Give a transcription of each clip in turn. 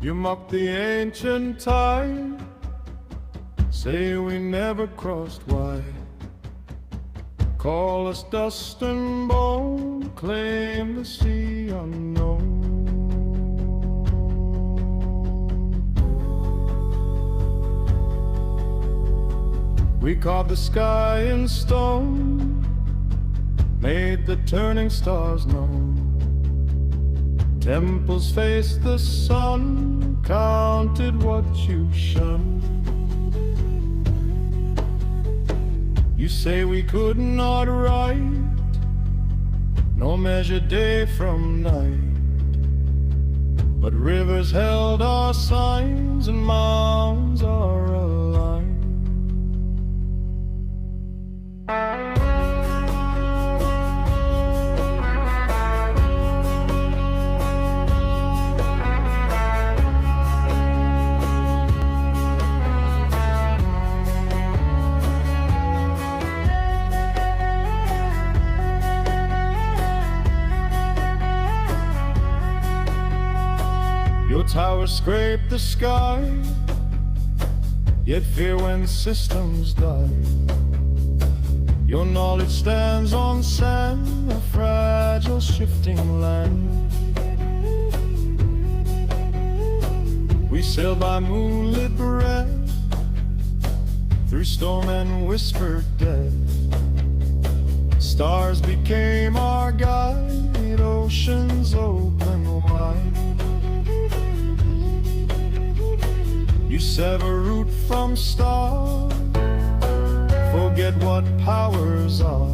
You mock the ancient tide, say we never crossed wide. Call us dust and bone, claim the sea unknown. We carved the sky in stone, made the turning stars known. Temples faced the sun, counted what you shunned. You say we could not write, nor measure day from night, but rivers held our signs and mounds are aligned. Your towers scrape the sky, yet fear when systems die. Your knowledge stands on sand, a fragile shifting land. We sail by moonlit breath, through storm and whispered death. Stars became our guide, oceans open wide. You sever root from star, forget what powers are.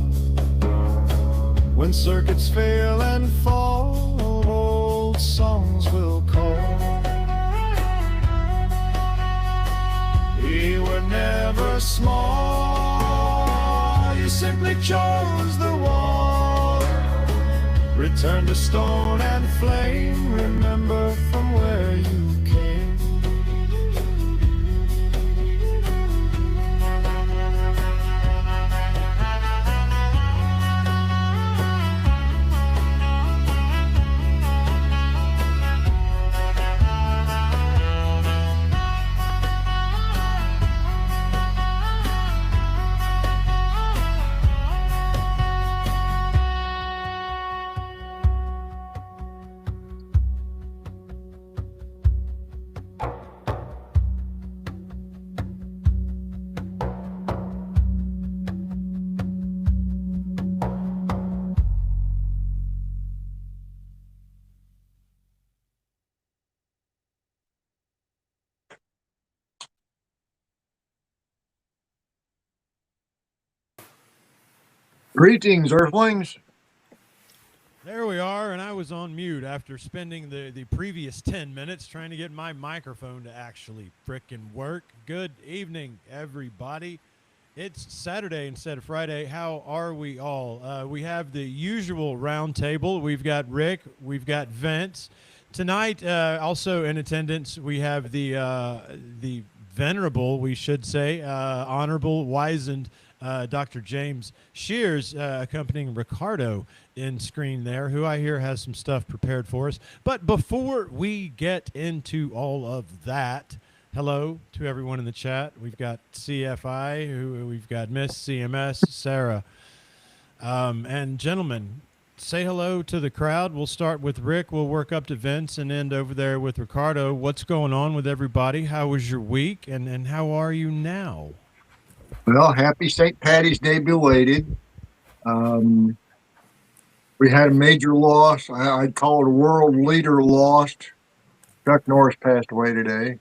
When circuits fail and fall, old songs will call. We were never small, you simply chose the wall. Return to stone and flame, remember from where you came. Greetings, Earthlings. There we are, and I was on mute after spending the previous 10 minutes trying to get my microphone to actually frickin' work. Good evening, everybody. It's Saturday instead of Friday. How are we all? We have the usual round table. We've got Rick. We've got Vince. Tonight, also in attendance, we have the venerable, we should say, honorable, wizened Dr. James Shears, accompanying Ricardo in screen there, who I hear has some stuff prepared for us. But before we get into all of that, hello to everyone in the chat. We've got CFI, we've got Miss CMS, Sarah. And gentlemen, say hello to the crowd. We'll start with Rick. We'll work up to Vince and end over there with Ricardo. What's going on with everybody? How was your week? And how are you now? Well, happy St. Patty's Day belated. We had a major loss. I'd call it a world leader lost. Chuck Norris passed away today.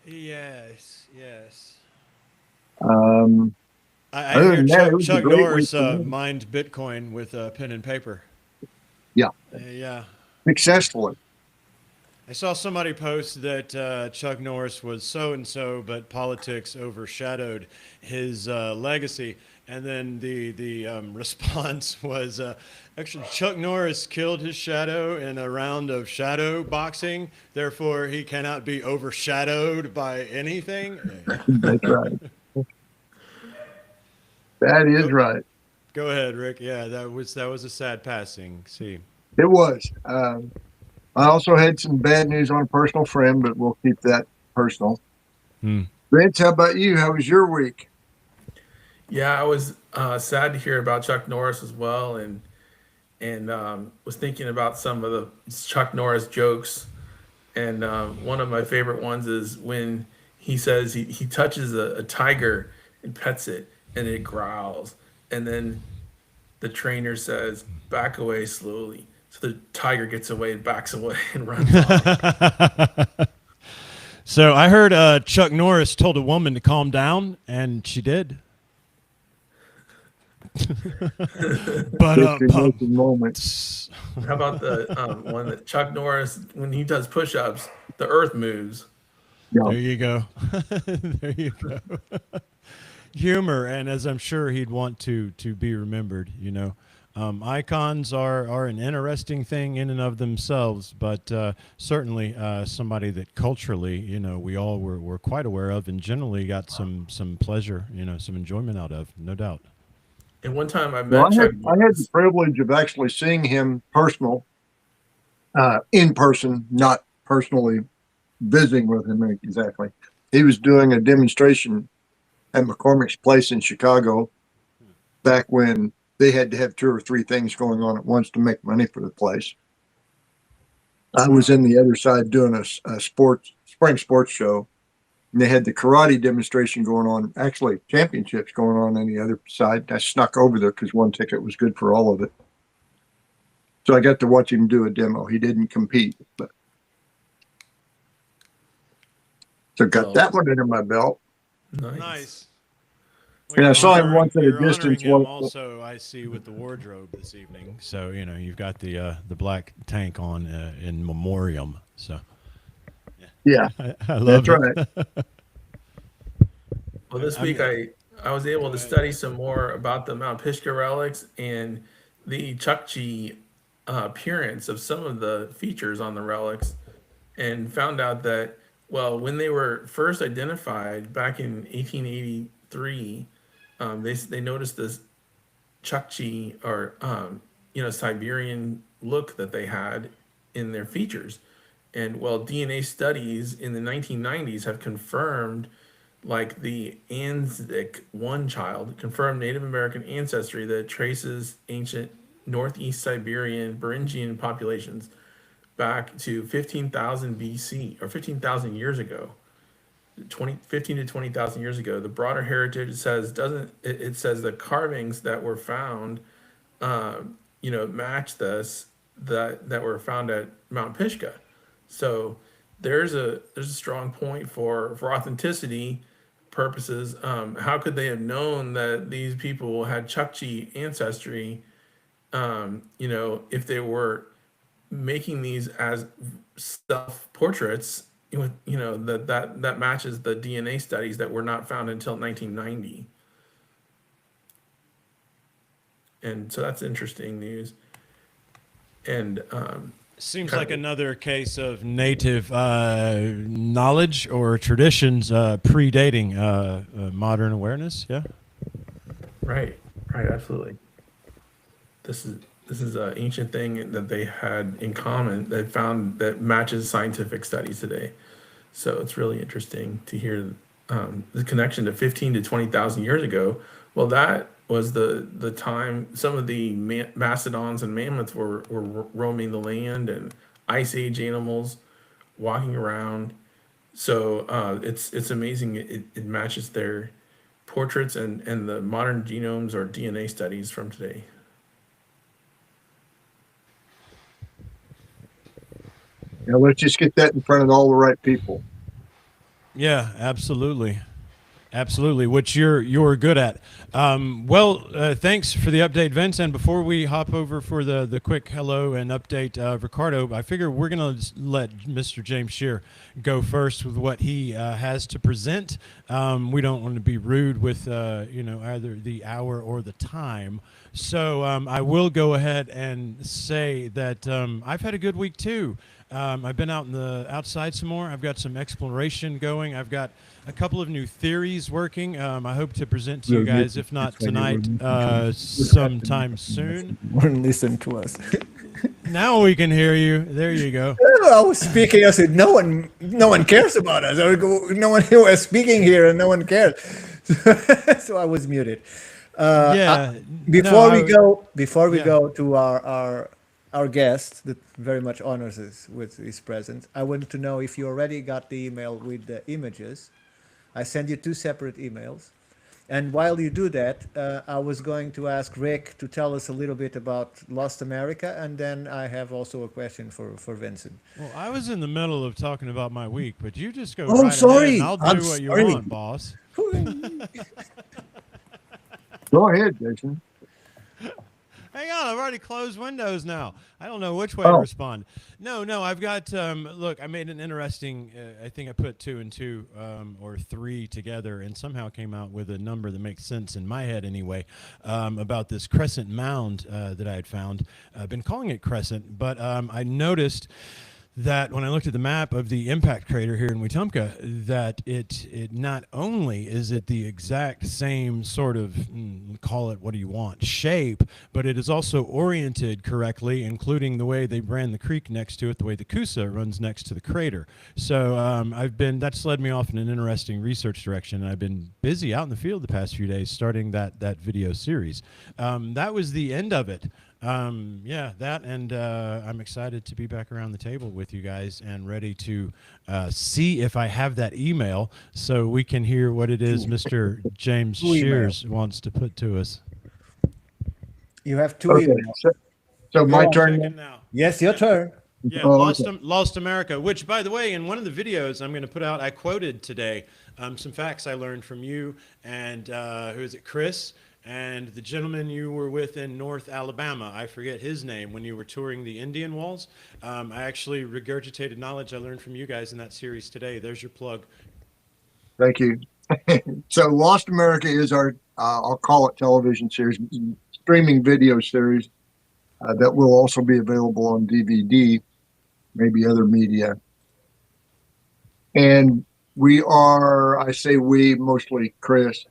Yes, yes. I hear Chuck Norris mined Bitcoin with pen and paper. Yeah. Yeah. Successfully. I saw somebody post that Chuck Norris was so-and-so, but politics overshadowed his legacy. And then the response was, actually, Chuck Norris killed his shadow in a round of shadow boxing. Therefore, he cannot be overshadowed by anything. That's right. That is right. Go ahead, Rick. Yeah, that was a sad passing. See. It was. I also had some bad news on a personal friend, but we'll keep that personal. Hmm. Vince, how about you? How was your week? Yeah, I was sad to hear about Chuck Norris as well, and was thinking about some of the Chuck Norris jokes. And one of my favorite ones is when he says he touches a tiger and pets it, and it growls, and then the trainer says, "Back away slowly." So the tiger gets away and backs away and runs off. So I heard Chuck Norris told a woman to calm down, and she did. But Making moments. How about the one that Chuck Norris, when he does push-ups, the earth moves. Yeah. there you go. There you go. Humor, and as I'm sure he'd want to be remembered, icons are an interesting thing in and of themselves, but certainly somebody that culturally, we all were quite aware of, and generally got some pleasure, some enjoyment out of, no doubt. And one time I Well, met Chuck I had the Norris. privilege of actually seeing him in person, not personally visiting with him exactly. He was doing a demonstration at McCormick's Place in Chicago back when they had to have 2 or 3 things going on at once to make money for the place. I was in the other side doing a spring sports show, and they had the karate demonstration going on, actually championships going on the other side. I snuck over there because one ticket was good for all of it. So I got to watch him do a demo. He didn't compete, but so got that one under my belt. Nice. Well, And I you're saw him once at a you're honoring distance. him also, I see, with the wardrobe this evening. So you've got the black tank on in memoriam. So Yeah, I love that's it. right. Well, this week I was able to study some more about the Mount Pisgah relics and the Chukchi appearance of some of the features on the relics, and found out that, well, when they were first identified back in 1883, they noticed this Chukchi, or Siberian look that they had in their features. And well, DNA studies in the 1990s have confirmed, like the Anzac 1 child, confirmed Native American ancestry that traces ancient Northeast Siberian Beringian populations back to 15,000 BC, or 15,000 years ago. 15 to 20,000 years ago. The broader heritage says doesn't it, it says the carvings that were found, match this, that were found at Mount Pisgah. So there's a strong point for authenticity purposes. How could they have known that these people had Chukchi ancestry? If they were making these as self portraits, that matches the DNA studies that were not found until 1990. And so that's interesting news. And Seems kind like of- another case of native knowledge or traditions predating modern awareness. Yeah. right, absolutely. This is an ancient thing that they had in common, that found that matches scientific studies today. So it's really interesting to hear the connection to 15 to 20,000 years ago. Well, that was the time some of the mastodons and mammoths were roaming the land, and ice age animals walking around. So it's amazing. It matches their portraits and the modern genomes or DNA studies from today. Now let's just get that in front of all the right people. Yeah, absolutely. Absolutely, which you're good at. Thanks for the update, Vince. And before we hop over for the quick hello and update, Ricardo, I figure we're going to let Mr. James Shear go first with what he has to present. We don't want to be rude with either the hour or the time. So I will go ahead and say that I've had a good week too. I've been out in the outside some more. I've got some exploration going. I've got a couple of new theories working. I hope to present to you guys, if not tonight, sometime soon. Wouldn't listen to us. Now we can hear you. There you go. I was speaking. I said, no one cares about us. No one here was speaking here, and no one cares. So I was muted. Yeah. Before no, we yeah. go to our guest that very much honors us with his presence, I wanted to know if you already got the email with the images. I sent you 2 separate emails. And while you do that, I was going to ask Rick to tell us a little bit about Lost America, and then I have also a question for Vincent. Well, I was in the middle of talking about my week, but you just go Oh, right sorry. ahead and I'll I'm do what you sorry. want, boss. Go ahead, Jason. Hang on, I've already closed Windows now. I don't know which way to respond. No, I've got, look, I made an interesting, I think I put 2 and 2 or 3 together and somehow came out with a number that makes sense in my head anyway, about this crescent mound that I had found. I've been calling it crescent, but I noticed that when I looked at the map of the impact crater here in Wetumpka, that it not only is it the exact same sort of, call it what do you want, shape, but it is also oriented correctly, including the way they ran the creek next to it, the way the Coosa runs next to the crater. So that's led me off in an interesting research direction, and I've been busy out in the field the past few days starting that video series. That was the end of it. That, and I'm excited to be back around the table with you guys and ready to see if I have that email so we can hear what it is Mr. James Shears wants to put to us. You have 2 Okay, emails. so my Hold on a turn. second now. Yes, your turn. Yeah, Oh, Lost America, which, by the way, in one of the videos I'm going to put out, I quoted today some facts I learned from you and, who is it, Chris? And the gentleman you were with in North Alabama, I forget his name, when you were touring the Indian Walls. I actually regurgitated knowledge I learned from you guys in that series today. There's your plug. Thank you. So Lost America is our, I'll call it television series, streaming video series that will also be available on DVD, maybe other media. And I say we, mostly Chris,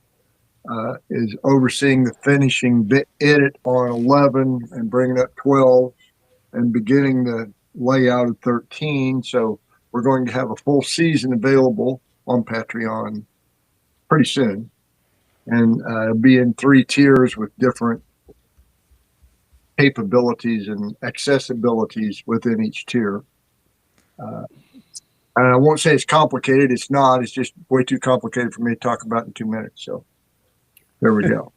is overseeing the finishing edit on 11 and bringing up 12 and beginning the layout of 13. So we're going to have a full season available on Patreon pretty soon, and be in 3 tiers with different capabilities and accessibilities within each tier. And I won't say it's complicated. It's not. It's just way too complicated for me to talk about in 2 minutes. So there we go.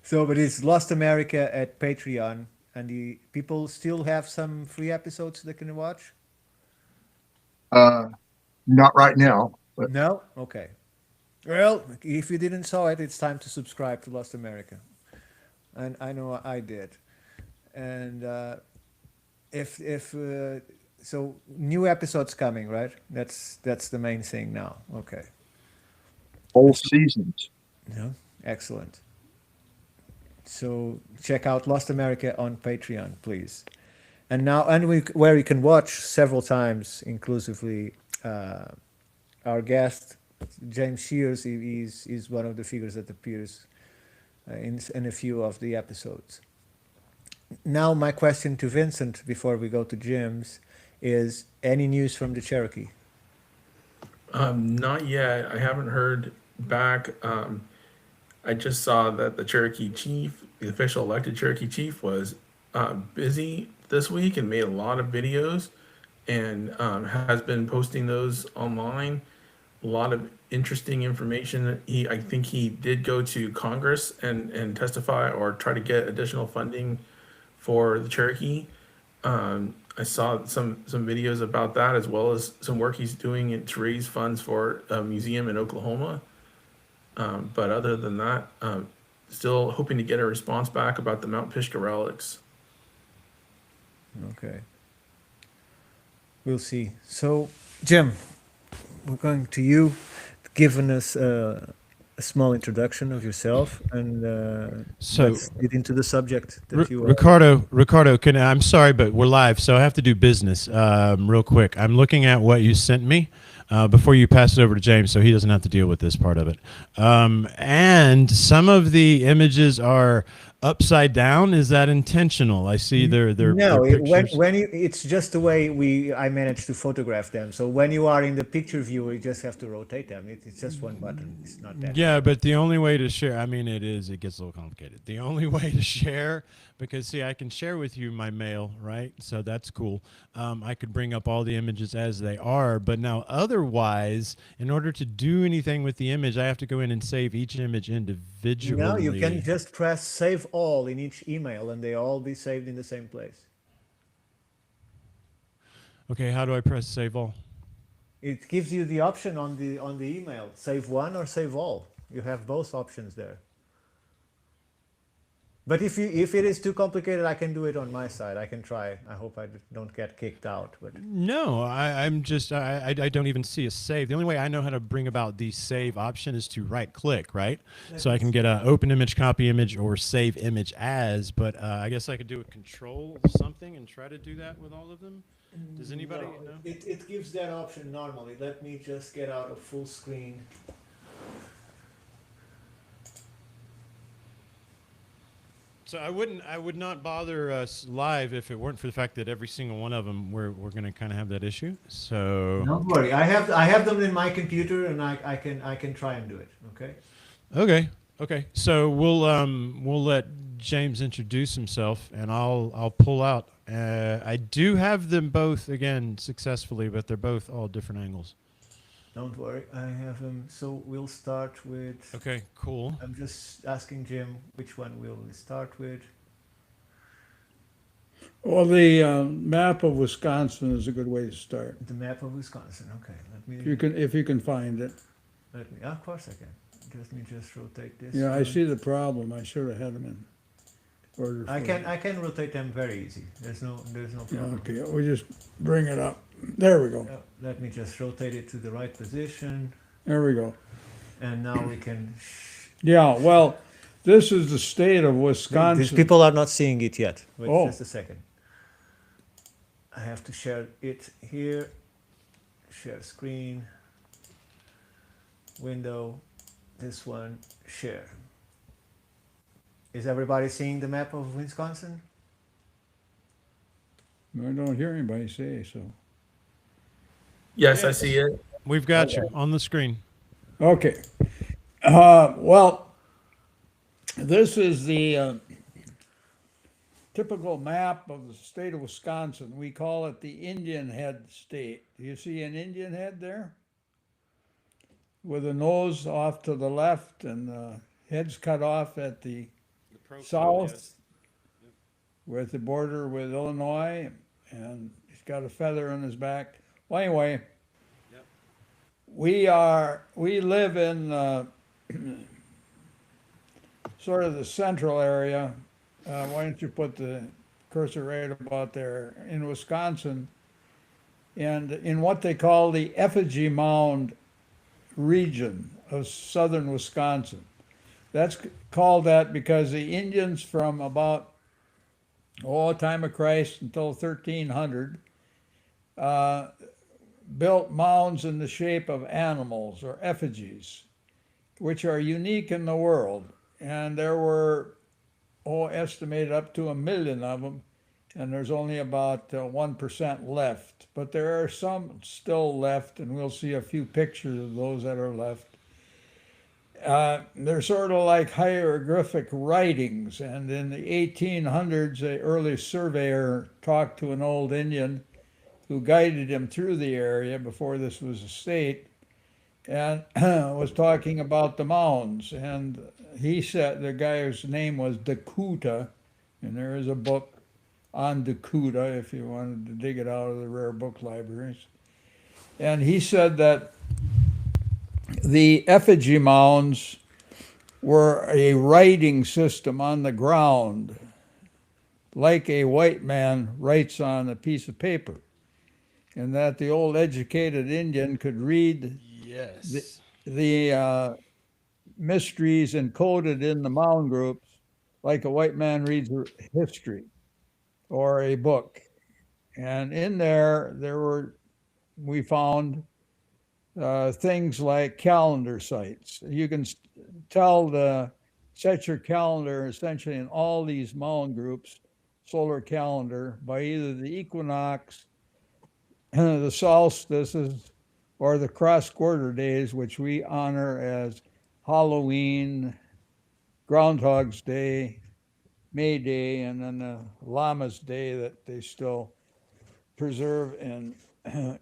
So, but it's Lost America at Patreon, and the people still have some free episodes they can watch? Not right now, but No? Okay. Well, if you didn't saw it, it's time to subscribe to Lost America. And I know I did. And so new episodes coming, right? That's the main thing now. Okay. whole seasons. Yeah, excellent. So check out Lost America on Patreon, please. And now, where you can watch several times, inclusively, our guest James Shears. He's one of the figures that appears in a few of the episodes. Now, my question to Vincent before we go to Jim's is: any news from the Cherokee? Not yet. I haven't heard back. I just saw that the Cherokee chief, the official elected Cherokee chief, was busy this week and made a lot of videos and has been posting those online. A lot of interesting information. I think he did go to Congress and testify or try to get additional funding for the Cherokee. I saw some videos about that, as well as some work he's doing to raise funds for a museum in Oklahoma. But other than that, still hoping to get a response back about the Mount Pisgah relics. Okay. We'll see. So, Jim, we're going to you, giving us a small introduction of yourself, and So, let's get into the subject that you are. Ricardo, I'm sorry, but we're live, so I have to do business real quick. I'm looking at what you sent me before you pass it over to James, so he doesn't have to deal with this part of it. And some of the images are upside down. Is that intentional? I see they're No, pictures. when you, it's just the way I managed to photograph them. So when you are in the picture view, you just have to rotate them. It's just one button. It's not that. Yeah, but the only way to share, I mean, it gets a little complicated. The only way to share, because see, I can share with you my mail, right? So that's cool. I could bring up all the images as they are, but now otherwise, in order to do anything with the image, I have to go in and save each image individually. No, you can just press save all in each email, and they all be saved in the same place. Okay, how do I press save all? It gives you the option on the email, save one or save all. You have both options there. But if it is too complicated, I can do it on my side. I can try. I hope I don't get kicked out. But No, I'm just, I don't even see a save. The only way I know how to bring about the save option is to right click, right? So I can get a open image, copy image, or save image as, but I guess I could do a control something and try to do that with all of them. Does anybody know? It gives that option normally. Let me just get out of full screen. So I would not bother us live if it weren't for the fact that every single one of them we're going to kind of have that issue. So Don't worry. I have them in my computer, and I can try and do it. Okay. okay. So we'll let James introduce himself, and I'll pull out. I do have them both again successfully, but they're both all different angles. Don't worry. I have them. So we'll start with. Okay, cool. I'm just asking Jim which one we'll start with. Well, the map of Wisconsin is a good way to start. The map of Wisconsin. Okay. If you can find it. Of course I can. Let me just rotate this. Yeah, I one. see the problem. I should have had them in order. I can rotate them very easy. There's no Yeah, problem. okay, we just bring it up. There we go. Let me just rotate it to the right position, There we go. and now we can. Yeah, well, this is the state of These Wisconsin. people are not seeing it yet. Wait Oh. just a second. I have to share it here. Share screen. Window. This one. Share. Is everybody seeing the map of Wisconsin? I don't hear anybody say so. Yes, I see it. We've got you on the screen. Okay. Well, this is the typical map of the state of Wisconsin. We call it the Indian Head State. Do you see an Indian head there? With a nose off to the left and heads cut off at the south with the border with Illinois, and he's got a feather on his back. Well, anyway, we live in sort of the central area. Why don't you put the cursor right about there in Wisconsin, and in what they call the effigy mound region of southern Wisconsin. That's called that because the Indians from about time of Christ until 1300 built mounds in the shape of animals or effigies, which are unique in the world. And there were estimated up to 1 million of them, and there's only about 1% left. But there are some still left, and we'll see a few pictures of those that are left. They're sort of like hieroglyphic writings, and in the 1800s, an early surveyor talked to an old Indian who guided him through the area before this was a state, and was talking about the mounds. And he said, the guy's name was Dakota, and there is a book on Dakota if you wanted to dig it out of the rare book libraries. And he said that the effigy mounds were a writing system on the ground, like a white man writes on a piece of paper, and that the old educated Indian could read Yes. the mysteries encoded in the mound groups, like a white man reads history or a book. And in there, we found things like calendar sites. You can set your calendar essentially in all these mound groups, solar calendar, by either the equinox, the solstices, or the cross quarter days, which we honor as Halloween, Groundhog's Day, May Day, and then the Lammas Day that they still preserve in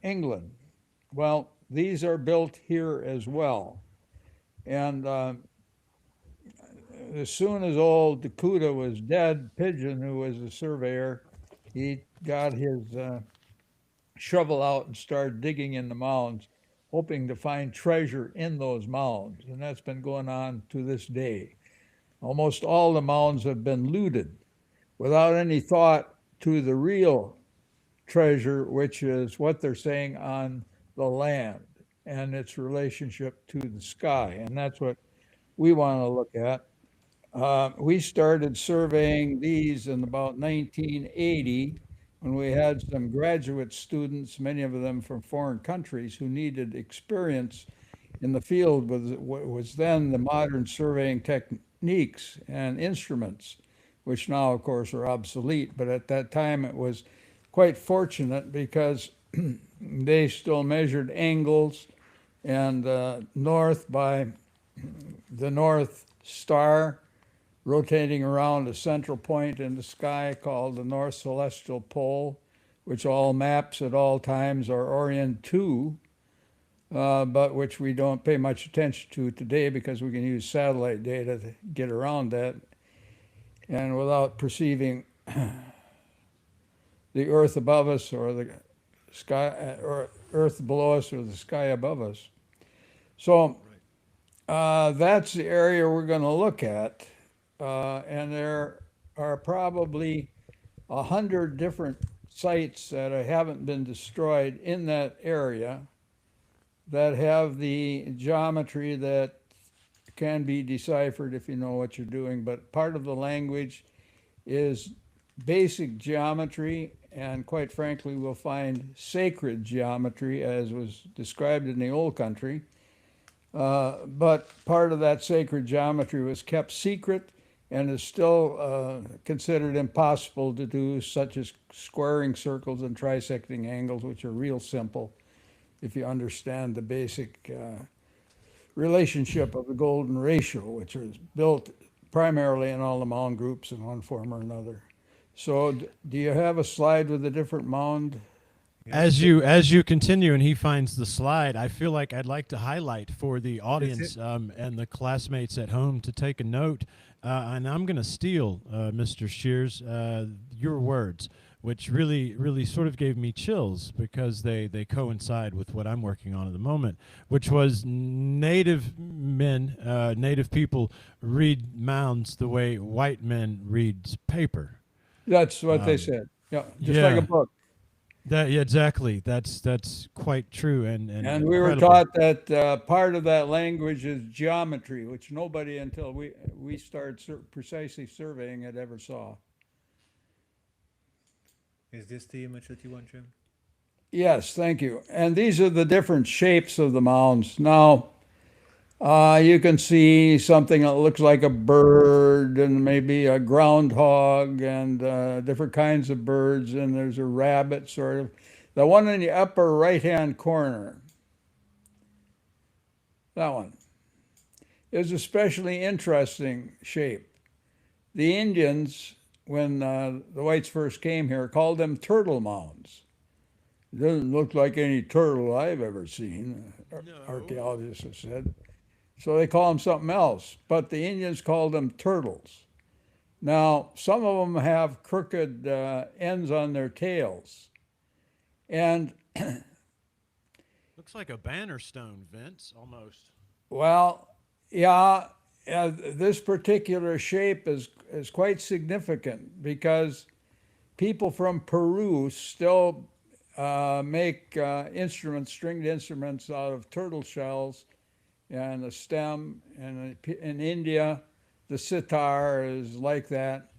England. Well, these are built here as well. And as soon as old Dakuta was dead, Pigeon, who was a surveyor, he got his shovel out and started digging in the mounds, hoping to find treasure in those mounds. And that's been going on to this day. Almost all the mounds have been looted without any thought to the real treasure, which is what they're saying on the land and its relationship to the sky. And that's what we want to look at. We started surveying these in about 1980 when we had some graduate students, many of them from foreign countries, who needed experience in the field with what was then the modern surveying techniques and instruments, which now, of course, are obsolete. But at that time, it was quite fortunate because they still measured angles and north by the North Star rotating around a central point in the sky called the North Celestial Pole, which all maps at all times are oriented to, but which we don't pay much attention to today because we can use satellite data to get around that and without perceiving the earth above us or the sky, or earth below us or the sky above us. So that's the area we're going to look at. And there are probably 100 different sites that haven't been destroyed in that area that have the geometry that can be deciphered if you know what you're doing. But part of the language is basic geometry, and quite frankly, we'll find sacred geometry as was described in the old country. But part of that sacred geometry was kept secret and is still considered impossible to do, such as squaring circles and trisecting angles, which are real simple if you understand the basic relationship of the golden ratio, which is built primarily in all the mound groups in one form or another. So do you have a slide with a different mound? As you continue and he finds the slide, I feel like I'd like to highlight for the audience and the classmates at home to take a note. And I'm going to steal, Mr. Shears, your words, which really sort of gave me chills because they coincide with what I'm working on at the moment, which was native people read mounds the way white men read paper. That's what they said. Yeah, just like a book. Yeah, exactly. That's quite true, and we were incredible. taught that part of that language is geometry, which nobody until we started precisely surveying it ever saw. Is this the image that you want, Jim? Yes, thank you. And these are the different shapes of the mounds. Now, you can see something that looks like a bird and maybe a groundhog and different kinds of birds. And there's a rabbit sort of. The one in the upper right-hand corner, that one, is especially interesting shape. The Indians, when the whites first came here, called them turtle mounds. It doesn't look like any turtle I've ever seen, archaeologists have said. So they call them something else, but the Indians called them turtles. Now, some of them have crooked ends on their tails. And Looks like a banner stone, Vince, almost. well, yeah, this particular shape is quite significant because people from Peru still make instruments, stringed instruments out of turtle shells and a stem. And in India, the sitar is like that.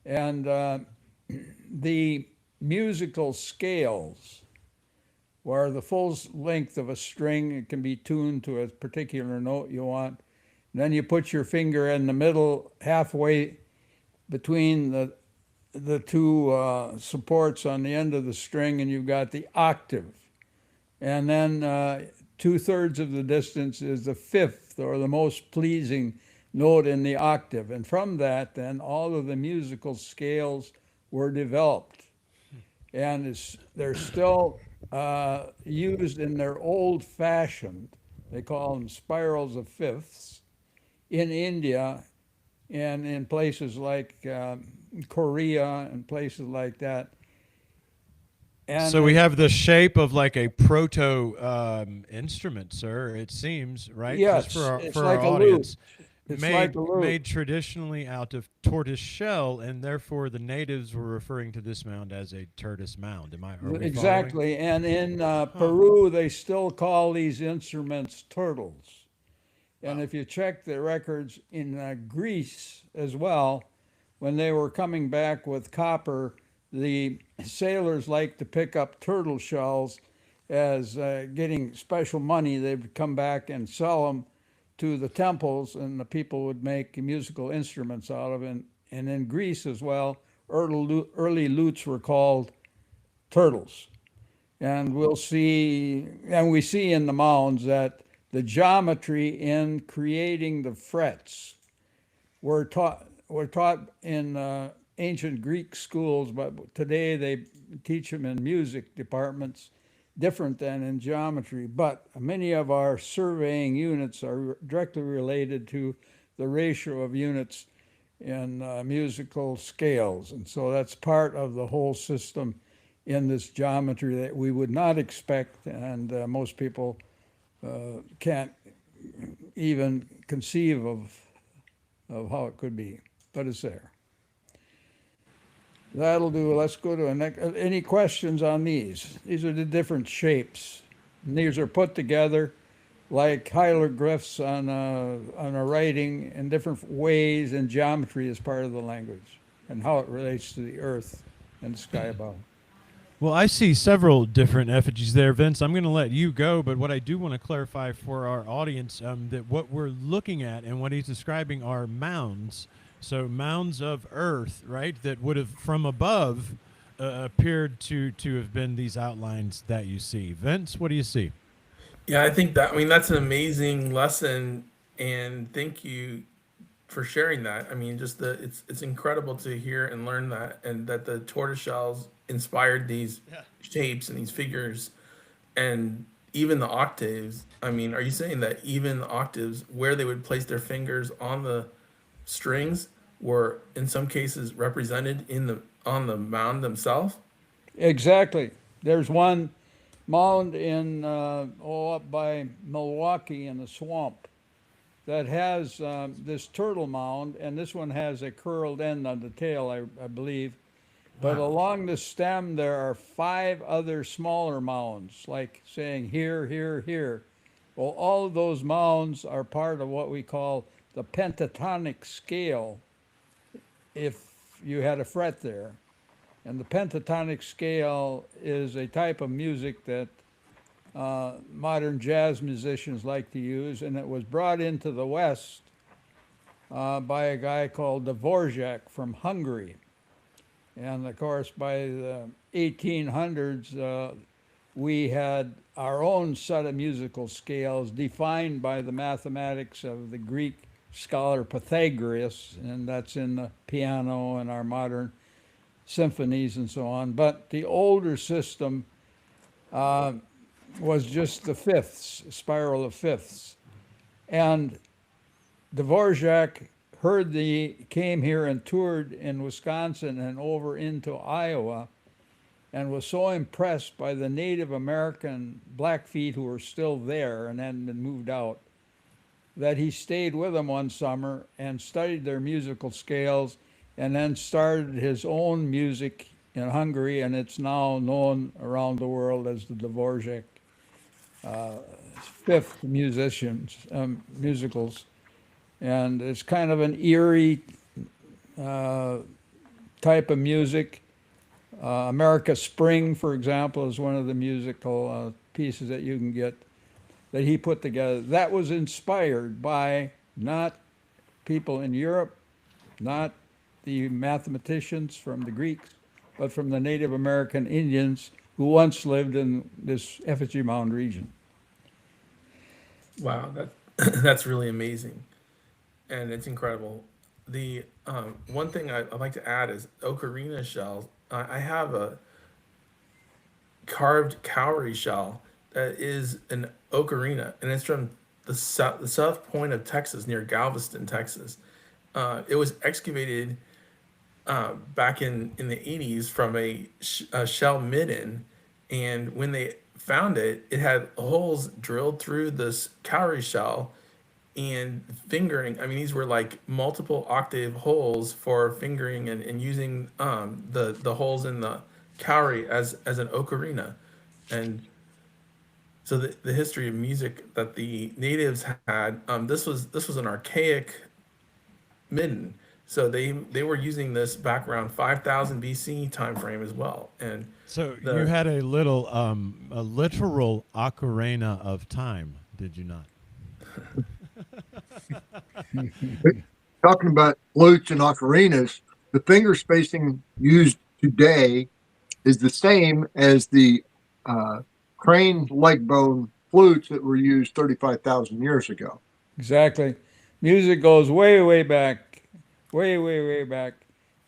And the musical scales, where the full length of a string, it can be tuned to a particular note you want. And then you put your finger in the middle, halfway between the two supports on the end of the string, and you've got the octave. And then 2/3 of the distance is the fifth, or the most pleasing note in the octave. And from that, then all of the musical scales were developed. And they're still used in their old fashioned, they call them spirals of fifths, in India and in places like Korea and places like that. And So we have the shape of like a proto instrument, sir. It seems, right? Just yes, for it's our like a lute. audience, It's made like a lute. made traditionally out of tortoise shell, and therefore the natives were referring to this mound as a tortoise mound. Are we following? Exactly. And in Peru, they still call these instruments turtles. And if you check the records in Greece as well, when they were coming back with copper, the sailors liked to pick up turtle shells as getting special money. They would come back and sell them to the temples, and the people would make musical instruments out of it. And in Greece as well, early lutes were called turtles. And we see in the mounds that the geometry in creating the frets were taught in ancient Greek schools, but today they teach them in music departments, different than in geometry. But many of our surveying units are directly related to the ratio of units in musical scales, and so that's part of the whole system in this geometry that we would not expect, and most people can't even conceive of how it could be, but it's there. That'll do. Let's go to any questions on these? These are the different shapes. And these are put together like hieroglyphs on a writing in different ways, and geometry is part of the language and how it relates to the earth and the sky above. Well, I see several different effigies there, Vince. I'm going to let you go, but what I do want to clarify for our audience that what we're looking at and what he's describing are mounds. So mounds of earth, right, that would have from above appeared to have been these outlines that you see. Vince, what do you see? Yeah, I think that, I mean, that's an amazing lesson, and thank you for sharing that. I mean, just it's incredible to hear and learn that, and that the tortoise shells inspired these shapes and these figures, and even the octaves. I mean, are you saying that even the octaves where they would place their fingers on the strings were in some cases represented in the on the mound themselves? Exactly. There's one mound in up by Milwaukee in the swamp that has this turtle mound, and this one has a curled end on the tail, I believe. But along the stem, there are 5 other smaller mounds, like saying here, here, here. Well, all of those mounds are part of what we call the pentatonic scale, if you had a fret there. And the pentatonic scale is a type of music that modern jazz musicians like to use, and it was brought into the West by a guy called Dvorak from Hungary. And of course, by the 1800s, we had our own set of musical scales defined by the mathematics of the Greek scholar Pythagoras, and that's in the piano and our modern symphonies and so on. But the older system was just the fifths, spiral of fifths. And Dvorak came here and toured in Wisconsin and over into Iowa, and was so impressed by the Native American Blackfeet who were still there and hadn't been moved out, that he stayed with them one summer and studied their musical scales, and then started his own music in Hungary, and it's now known around the world as the Dvorak fifth musicals, and it's kind of an eerie type of music. America Spring, for example, is one of the musical pieces that you can get that he put together. That was inspired by not people in Europe, not the mathematicians from the Greeks, but from the Native American Indians who once lived in this Effigy Mound region. Wow, that that's really amazing, and it's incredible. The one thing I'd like to add is ocarina shells. I have a carved cowrie shell that is an ocarina, and it's from the south point of Texas, near Galveston, Texas. It was excavated back in the 80s from a shell midden, and when they found it, it had holes drilled through this cowrie shell and fingering. I mean, these were like multiple octave holes for fingering and using the holes in the cowrie as an ocarina. And so the history of music that the natives had, this was an archaic midden. So they were using this back around 5000 BC time frame as well. And So you had a literal ocarina of time, did you not? Talking about flutes and ocarinas, the finger spacing used today is the same as the crane leg bone flutes that were used 35,000 years ago. Exactly. Music goes way, way back, way, way, way back.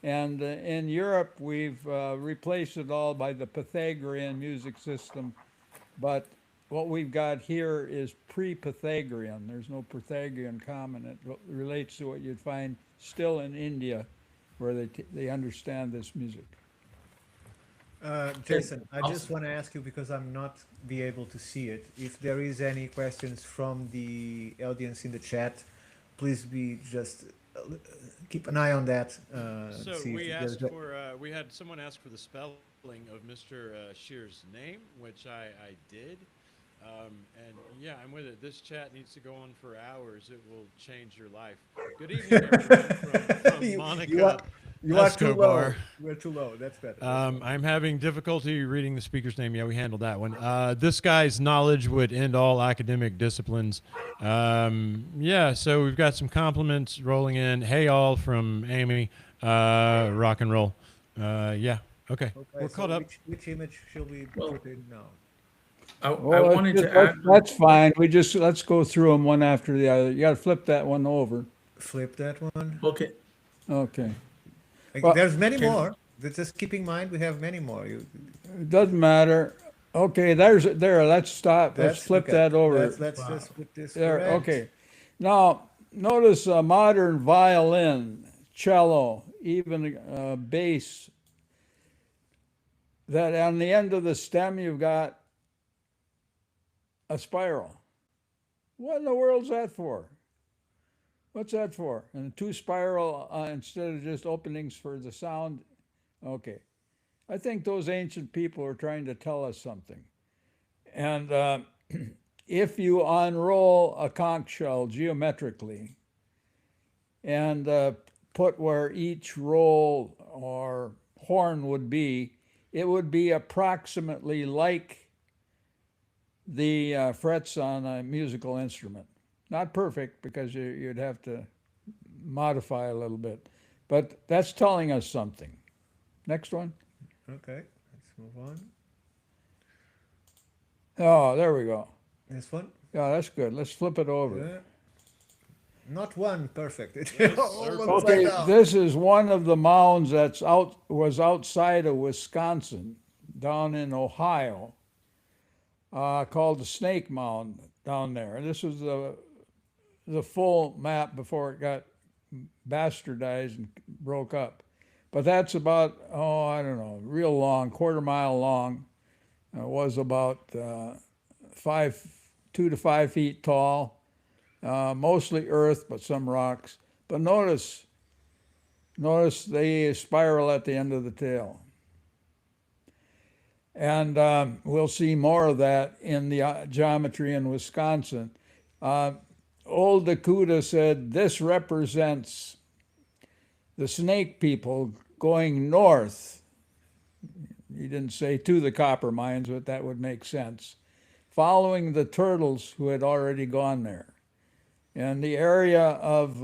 And in Europe, we've replaced it all by the Pythagorean music system. But what we've got here is pre-Pythagorean. There's no Pythagorean common. It relates to what you'd find still in India, where they understand this music. Jason, I just want to ask you, because I'm not be able to see it, if there is any questions from the audience in the chat, please be just keep an eye on that. So see we if there's asked for, we had someone ask for the spelling of Mr. Shear's name, which I did. And yeah, I'm with it. This chat needs to go on for hours. It will change your life. Good evening, everyone, from Monica you are too low. Escobar. You are too low. That's better. I'm having difficulty reading the speaker's name. Yeah, we handled that one. This guy's knowledge would end all academic disciplines. Yeah, so we've got some compliments rolling in. Hey, all from Amy. Rock and roll. Yeah, okay. We're so caught up. Which image shall we put in now? I Well, wanted to add. that's fine. Let's go through them one after the other. You got to flip that one over. Flip that one. Okay. Okay. Well, There's many more. Just keep in mind we have many more. It doesn't matter. Okay, there. Let's stop. Let's flip okay. that over. Let's just put this There. correct. Okay. Now notice a modern violin, cello, even bass. That on the end of the stem you've got a spiral. What in the world's that for? What's that for? And two spiral instead of just openings for the sound? Okay. I think those ancient people are trying to tell us something. And if you unroll a conch shell geometrically and put where each roll or horn would be, it would be approximately like the frets on a musical instrument. Not perfect, because you'd have to modify a little bit, but that's telling us something. Next one. Okay, let's move on. Oh, there we go. This one. Yeah, that's good. Let's flip it over. Yeah. Not one perfect. Okay, this is one of the mounds was outside of Wisconsin, down in Ohio, called the Snake Mound down there. And this was the full map before it got bastardized and broke up. But that's about, I don't know, real long, quarter-mile long. It was about 2 to 5 feet tall, mostly earth, but some rocks. But notice the spiral at the end of the tail. And we'll see more of that in the geometry in Wisconsin. Old Dakota said this represents the Snake people going north. He didn't say to the copper mines, but that would make sense. Following the Turtles who had already gone there. And the area of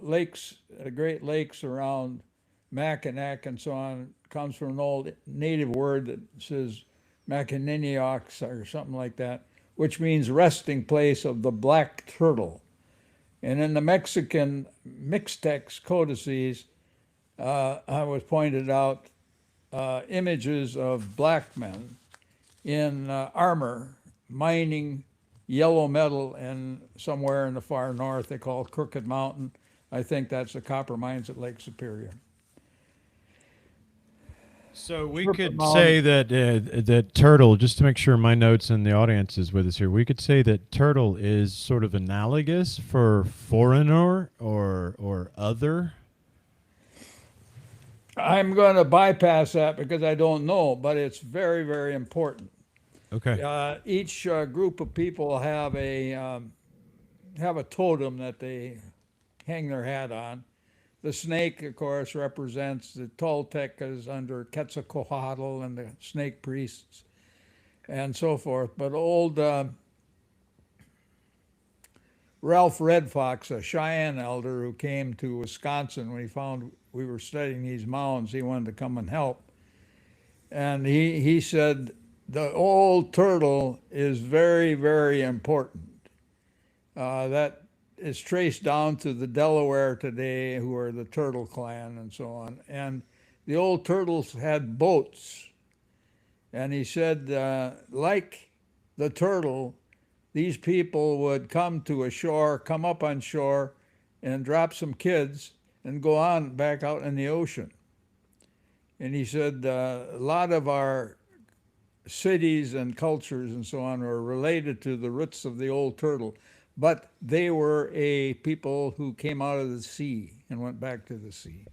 lakes, Great Lakes around Mackinac and so on, comes from an old native word that says Mackinac or something like that, which means resting place of the black turtle. And in the Mexican Mixtex codices, I was pointed out images of black men in armor mining yellow metal in somewhere in the far north they call Crooked Mountain. I think that's the copper mines at Lake Superior. So we Rip could them out. say that that turtle, just to make sure my notes and the audience is with us here, we could say that turtle is sort of analogous for foreigner or other. I'm going to bypass that because I don't know, but it's very, very important. Okay. Each group of people have a totem that they hang their hat on. The snake, of course, represents the Toltecas under Quetzalcoatl and the snake priests and so forth. But old Ralph Red Fox, a Cheyenne elder who came to Wisconsin when he found we were studying these mounds, he wanted to come and help. And he said, the old turtle is very, very important. That is traced down to the Delaware today, who are the Turtle Clan and so on. And the old turtles had boats. And he said, like the turtle, these people would come to a shore, come up on shore, and drop some kids and go on back out in the ocean. And he said, a lot of our cities and cultures and so on are related to the roots of the old turtle, but they were a people who came out of the sea and went back to the sea.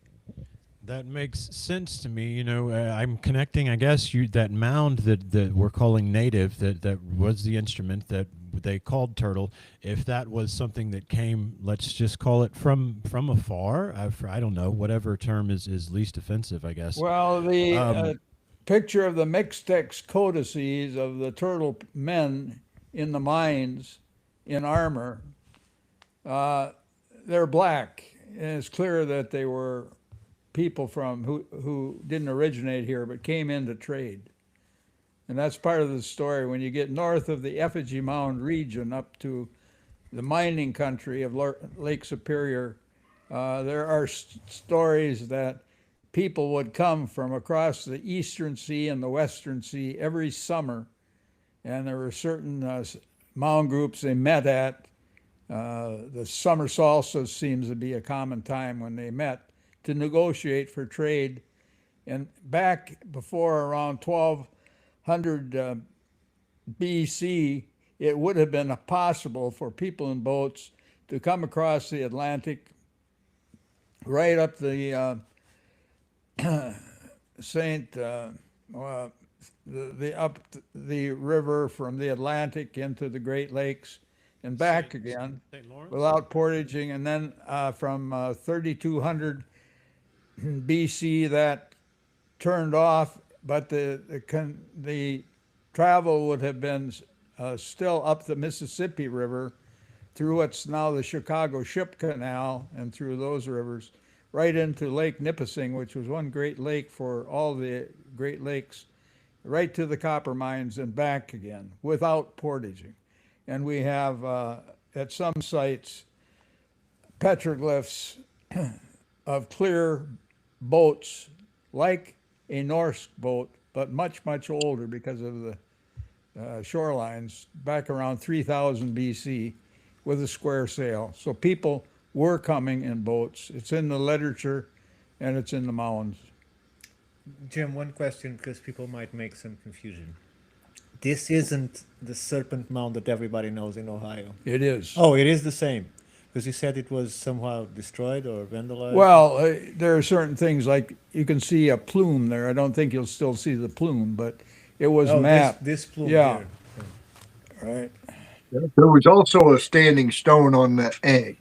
That makes sense to me. You know, I'm connecting, I guess, that mound that we're calling native, that was the instrument that they called turtle. If that was something that came, let's just call it from afar. I don't know, whatever term is least offensive, I guess. Well, the picture of the Mixtex codices of the turtle men in the mines in armor, they're black. And it's clear that they were people from who didn't originate here but came in to trade. And that's part of the story. When you get north of the Effigy Mound region up to the mining country of Lake Superior, there are stories that people would come from across the Eastern Sea and the Western Sea every summer. And there were certain mound groups they met at. The summer solstice seems to be a common time when they met to negotiate for trade. And back before around 1200 BC, it would have been possible for people in boats to come across the Atlantic right up the up the river from the Atlantic into the Great Lakes and back again without portaging. And then from 3200 BC that turned off, but the travel would have been still up the Mississippi River through what's now the Chicago Ship Canal and through those rivers right into Lake Nipissing, which was one great lake for all the Great Lakes, right to the copper mines and back again without portaging. And we have at some sites petroglyphs of clear boats like a Norse boat, but much, much older because of the shorelines back around 3000 BC with a square sail. So people were coming in boats. It's in the literature and it's in the mounds. Jim, one question because people might make some confusion. This isn't the Serpent Mound that everybody knows in Ohio. It is. Oh, it is the same. Because you said it was somehow destroyed or vandalized? Well, there are certain things like you can see a plume there. I don't think you'll still see the plume, but It was Oh, mapped. this plume Yeah. here. Right. There was also a standing stone on that egg,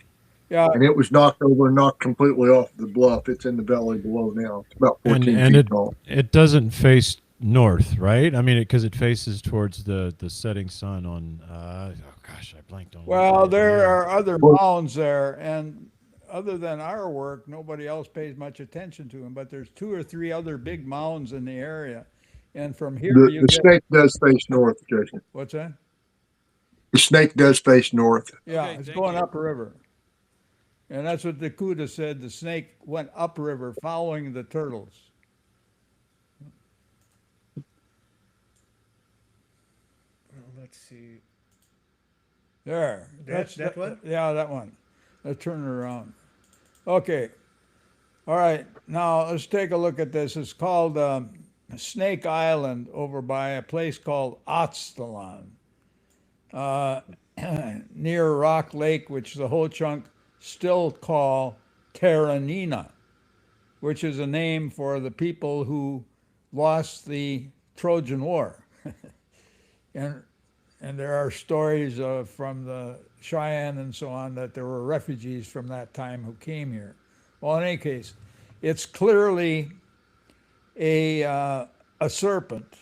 Yeah. and it was knocked over and knocked completely off the bluff. It's in the valley below now. It's about And 14 and feet tall. it doesn't face north, right? I mean, because it faces towards the setting sun on. Oh gosh, I blanked on. what Well, it there is. are other Well- mounds there, and other than our work, nobody else pays much attention to them. But there's 2 or 3 other big mounds in the area, and from here The, you the get snake does face north, Jason. what's that? The snake does face north. Yeah, Okay, it's thank going you. upriver, and that's what the Kuda said. The snake went upriver, following the turtles. Let's see. There. That one? Yeah, that one. Let's turn it around. Okay. All right. Now let's take a look at this. It's called Snake Island over by a place called Aztlan, near Rock Lake, which the Ho Chunk still call Terranina, which is a name for the people who lost the Trojan War. and and there are stories from the Cheyenne and so on that there were refugees from that time who came here. Well, in any case, it's clearly a serpent,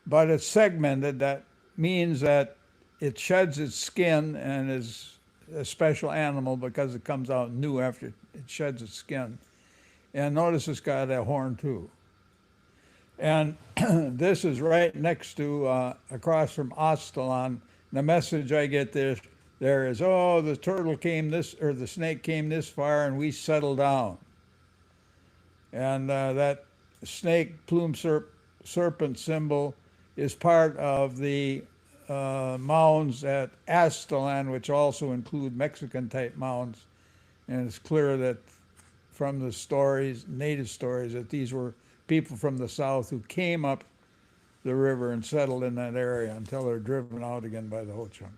but it's segmented. That means that it sheds its skin and is a special animal because it comes out new after it sheds its skin. And notice it's got a horn too. And this is right next to, across from Aztlan. The message I get there is, oh, the turtle came this, or the snake came this far and we settled down. And that snake plume serpent symbol is part of the mounds at Aztlan, which also include Mexican type mounds. And it's clear that from the stories, native stories, that these were people from the south who came up the river and settled in that area until they're driven out again by the Ho Chunk.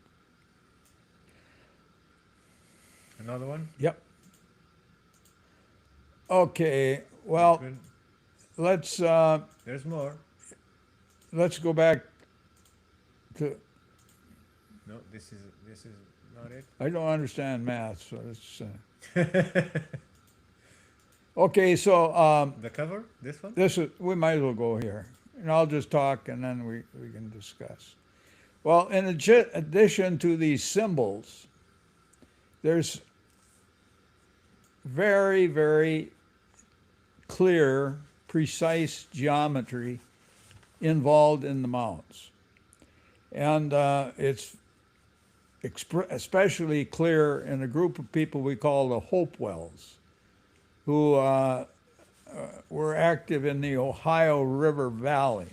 Another one? Yep. Okay, well, Good. let's There's more. go back to, No, this is not it. I don't understand math, so it's, okay, so The cover? This one? this is, we might as well go here. And I'll just talk and then we can discuss. Well, in addition to these symbols, there's very, very clear, precise geometry involved in the mounds. And it's especially clear in a group of people we call the Hopewells, who were active in the Ohio River Valley,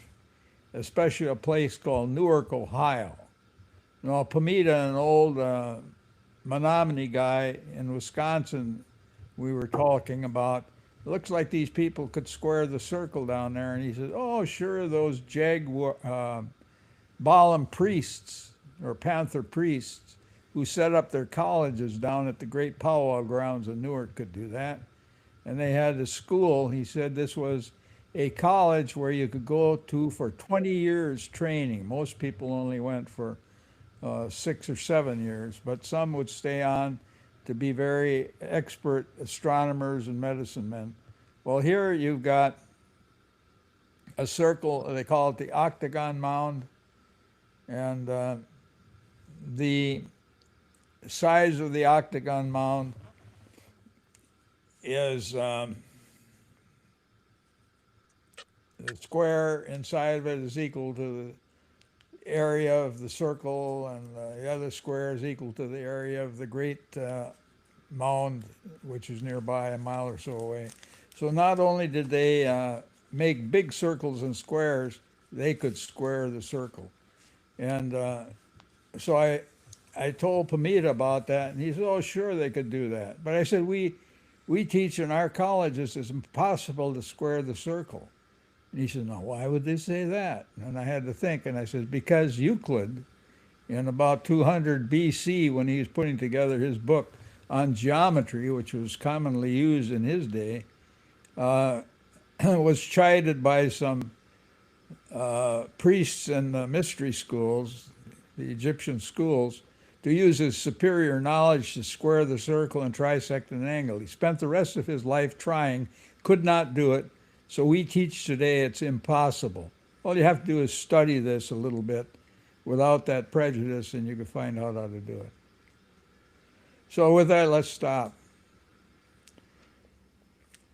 especially a place called Newark, Ohio. Now, Pamita, an old Menominee guy in Wisconsin, we were talking about, it looks like these people could square the circle down there. And he said, oh, sure, those Balaam priests or Panther priests who set up their colleges down at the great powwow grounds in Newark could do that. And they had a school. He said this was a college where you could go to for 20 years training. Most people only went for 6 or 7 years, but some would stay on to be very expert astronomers and medicine men. Well, here you've got a circle, they call it the octagon mound, and the size of the octagon mound is the square inside of it is equal to the area of the circle, and the other square is equal to the area of the great mound, which is nearby a mile or so away. So not only did they make big circles and squares, they could square the circle. And so I told Pamita about that, and he said, oh, sure, they could do that. But I said, we teach in our colleges it's impossible to square the circle. And he said, no, why would they say that? And I had to think, and I said, because Euclid, in about 200 BC, when he was putting together his book on geometry, which was commonly used in his day, was chided by some priests in the mystery schools, the Egyptian schools, to use his superior knowledge to square the circle and trisect an angle. He spent the rest of his life trying, could not do it. So we teach today it's impossible. All you have to do is study this a little bit without that prejudice, and you can find out how to do it. So with that, let's stop.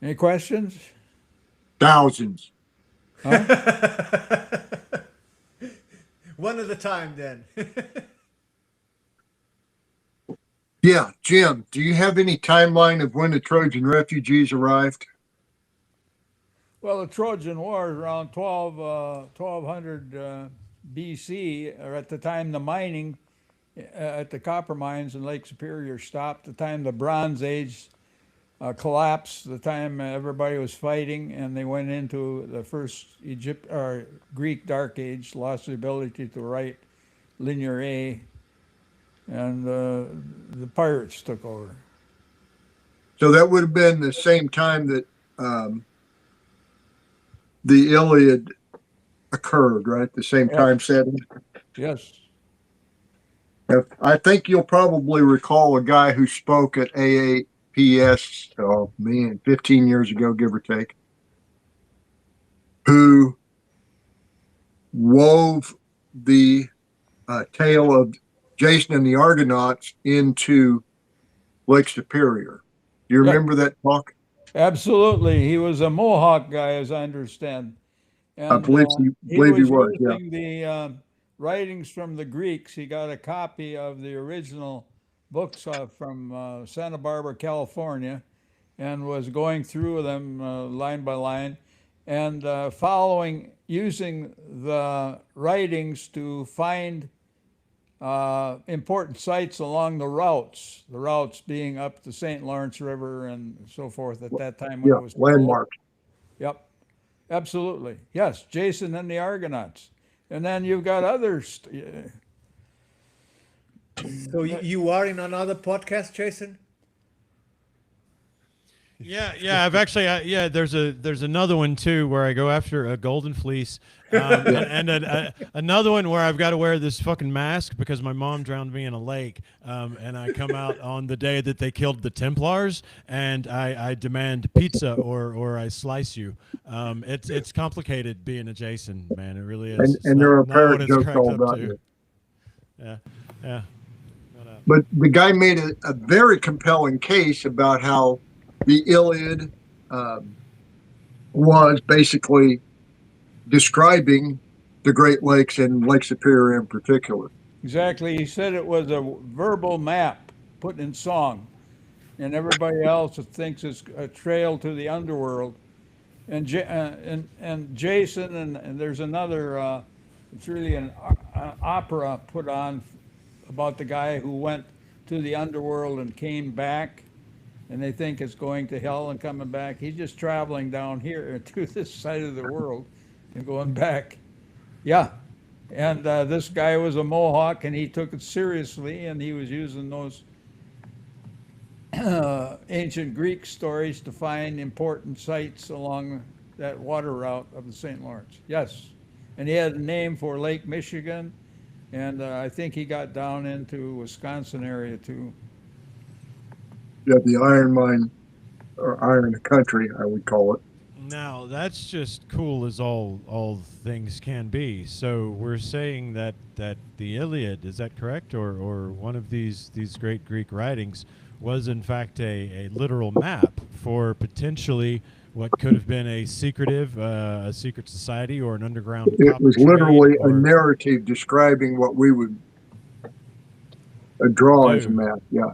Any questions? Thousands. One at a time, then. Yeah, Jim, do you have any timeline of when the Trojan refugees arrived? Well, the Trojan War is around 1200 BC, or at the time the mining at the copper mines in Lake Superior stopped, the time the Bronze Age collapsed, the time everybody was fighting, and they went into the first Greek Dark Age, lost the ability to write linear A, and the pirates took over. So that would have been the same time that the Iliad occurred, right? The same time setting. Yes. I think you'll probably recall a guy who spoke at AAPS, oh man, 15 years ago, give or take, who wove the tale of Jason and the Argonauts into Lake Superior. Do you remember that talk? Absolutely. He was a Mohawk guy, as I understand. And I believe he was, yeah. using the writings from the Greeks. He got a copy of the original books from Santa Barbara, California, and was going through them line by line and using the writings to find important sites along the routes being up the St. Lawrence River and so forth at that time when it was landmarks. Yep, absolutely. Yes, Jason and the Argonauts. And then you've got others. So you are in another podcast, Jason? Yeah. I've actually, There's another one too where I go after a golden fleece, and another one where I've got to wear this fucking mask because my mom drowned me in a lake, and I come out on the day that they killed the Templars, and I demand pizza or I slice you. It's complicated being a Jason, man. It really is. And there are parrot jokes all about it. Yeah. But the guy made a very compelling case about how the Iliad was basically describing the Great Lakes and Lake Superior in particular. Exactly. He said it was a verbal map put in song, and everybody else thinks it's a trail to the underworld. And Jason, and there's another, it's really an opera put on about the guy who went to the underworld and came back, and they think it's going to hell and coming back. He's just traveling down here to this side of the world and going back. Yeah. And this guy was a Mohawk, and he took it seriously, and he was using those ancient Greek stories to find important sites along that water route of the St. Lawrence. Yes. And he had a name for Lake Michigan, and I think he got down into Wisconsin area too. Yeah, the iron mine, or iron country, I would call it. Now that's just cool as all things can be. So we're saying that the Iliad, is that correct, or one of these great Greek writings was in fact a literal map for potentially what could have been a secret society or an underground. It was literally a narrative describing what we would draw as a map. Yeah.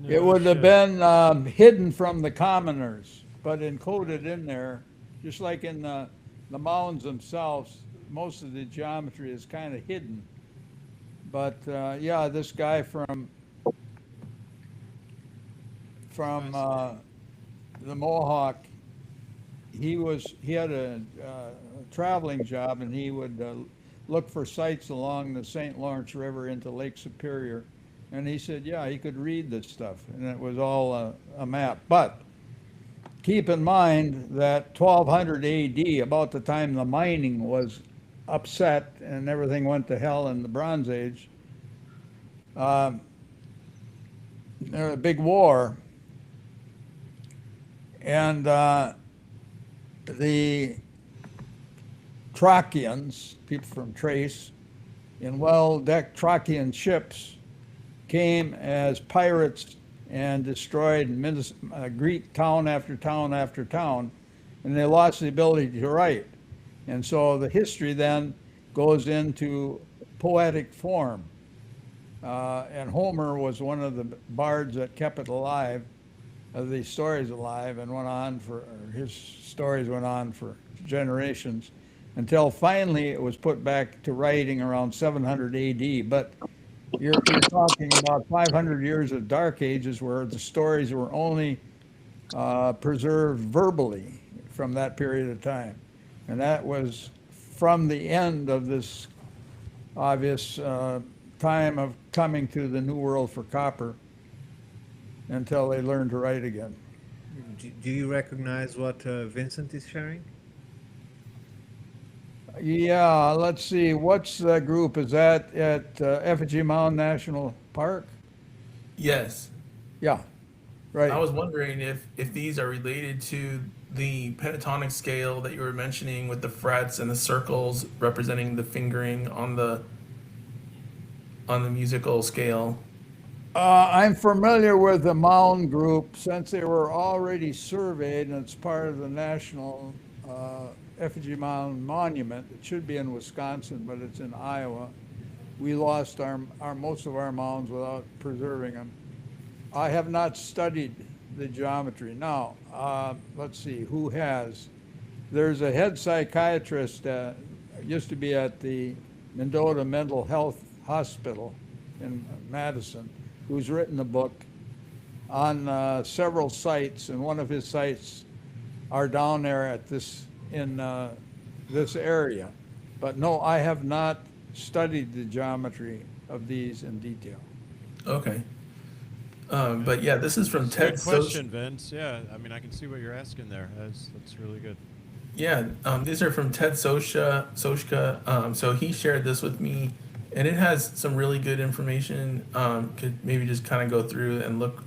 It would have been hidden from the commoners, but encoded in there, just like in the mounds themselves. Most of the geometry is kind of hidden. But yeah, this guy from the Mohawk, he had a traveling job, and he would look for sites along the St. Lawrence River into Lake Superior. And he said, yeah, he could read this stuff, and it was all a map. But keep in mind that 1200 AD, about the time the mining was upset and everything went to hell in the Bronze Age, there was a big war, and the Thracians, people from Thrace, in well-decked Thracian ships, came as pirates and destroyed Greek town after town after town, and they lost the ability to write. And so the history then goes into poetic form. And Homer was one of the bards that kept it alive, the stories alive, and went on for, his stories went on for generations until finally it was put back to writing around 700 AD. But you're talking about 500 years of dark ages where the stories were only preserved verbally from that period of time. And that was from the end of this obvious time of coming to the New World for copper until they learned to write again. Do you recognize what Vincent is sharing? Yeah, let's see. What's the group? Is that at Effigy Mound National Park? Yes. Yeah, right. I was wondering if these are related to the pentatonic scale that you were mentioning with the frets and the circles representing the fingering on the musical scale. I'm familiar with the Mound Group since they were already surveyed and it's part of the National Effigy Mound Monument. It should be in Wisconsin, but it's in Iowa. We lost our most of our mounds without preserving them. I have not studied the geometry. Now, let's see, who has? There's a head psychiatrist, used to be at the Mendota Mental Health Hospital in Madison, who's written a book on several sites, and one of his sites are down there at this, in this area. But no, I have not studied the geometry of these in detail. Okay. But yeah, this is from It's a Ted good question, Vince. Yeah, I mean, I can see what you're asking there. That's really good. Yeah, these are from Ted Soshka. So he shared this with me, and it has some really good information. Could maybe just kind of go through and look.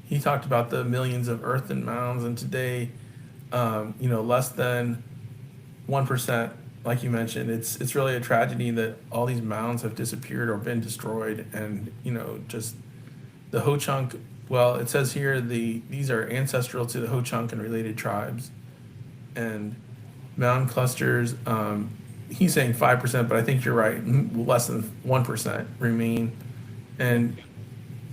He talked about the millions of earthen mounds, and today, less than 1%. Like you mentioned, it's really a tragedy that all these mounds have disappeared or been destroyed, and just the Ho-Chunk. Well, it says here these are ancestral to the Ho-Chunk and related tribes, and mound clusters. He's saying 5%, but I think you're right. Less than 1% remain, and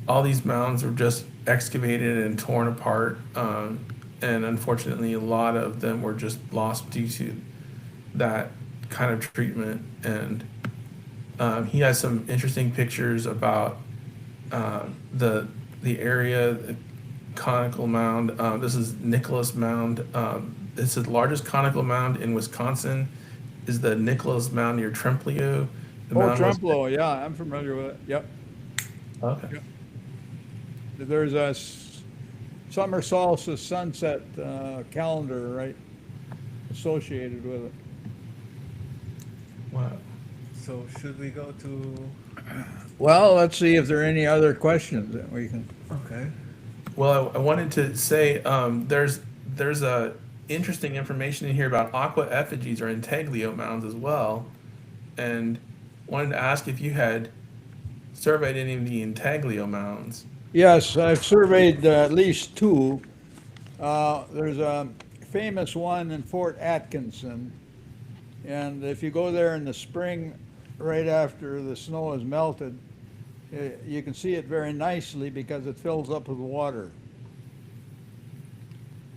all these mounds were just excavated and torn apart, and unfortunately, a lot of them were just lost due to that kind of treatment. And he has some interesting pictures about the area, the conical mound. This is Nicholas Mound. It's the largest conical mound in Wisconsin. Is the Nicholas Mound near Trempealeau? Trempealeau, yeah, I'm familiar with it. Yep. Okay. Yep. There's a summer solstice sunset calendar, right, associated with it. Wow. So should we go to? Well, let's see if there are any other questions that we can. Okay. Well, I wanted to say there's a interesting information in here about aqua effigies or intaglio mounds as well, and wanted to ask if you had surveyed any of the intaglio mounds. Yes, I've surveyed at least two. There's a famous one in Fort Atkinson, and if you go there in the spring, right after the snow is melted, you can see it very nicely because it fills up with water.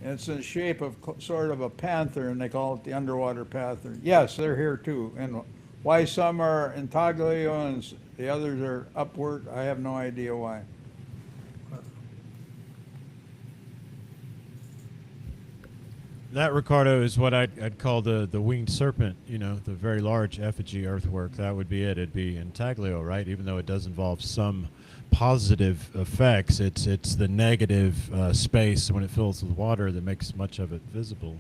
And it's in the shape of sort of a panther, and they call it the underwater panther. Yes, they're here too. And why some are intaglio and the others are upward, I have no idea why. That, Ricardo, is what I'd call the winged serpent, the very large effigy earthwork. That would be it. It'd be intaglio, right? Even though it does involve some positive effects. It's the negative space when it fills with water that makes much of it visible.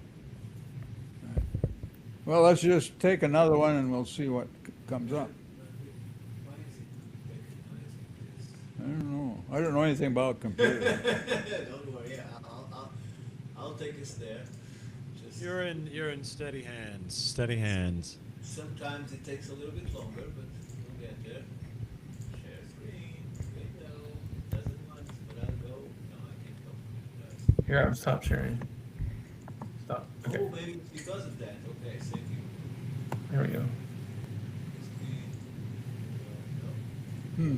Well, let's just take another one and we'll see what comes up. I don't know. I don't know anything about computers. Don't worry, I'll take us there. Just You're in steady hands. Steady hands. sometimes it takes a little bit longer, but we'll get there. Share screen, window, doesn't want, but I'll go. No, I can't go. Here, I'll stop sharing. Stop. Okay, Oh, maybe it's because of that. Okay, thank you. there we go. Screen. Hmm.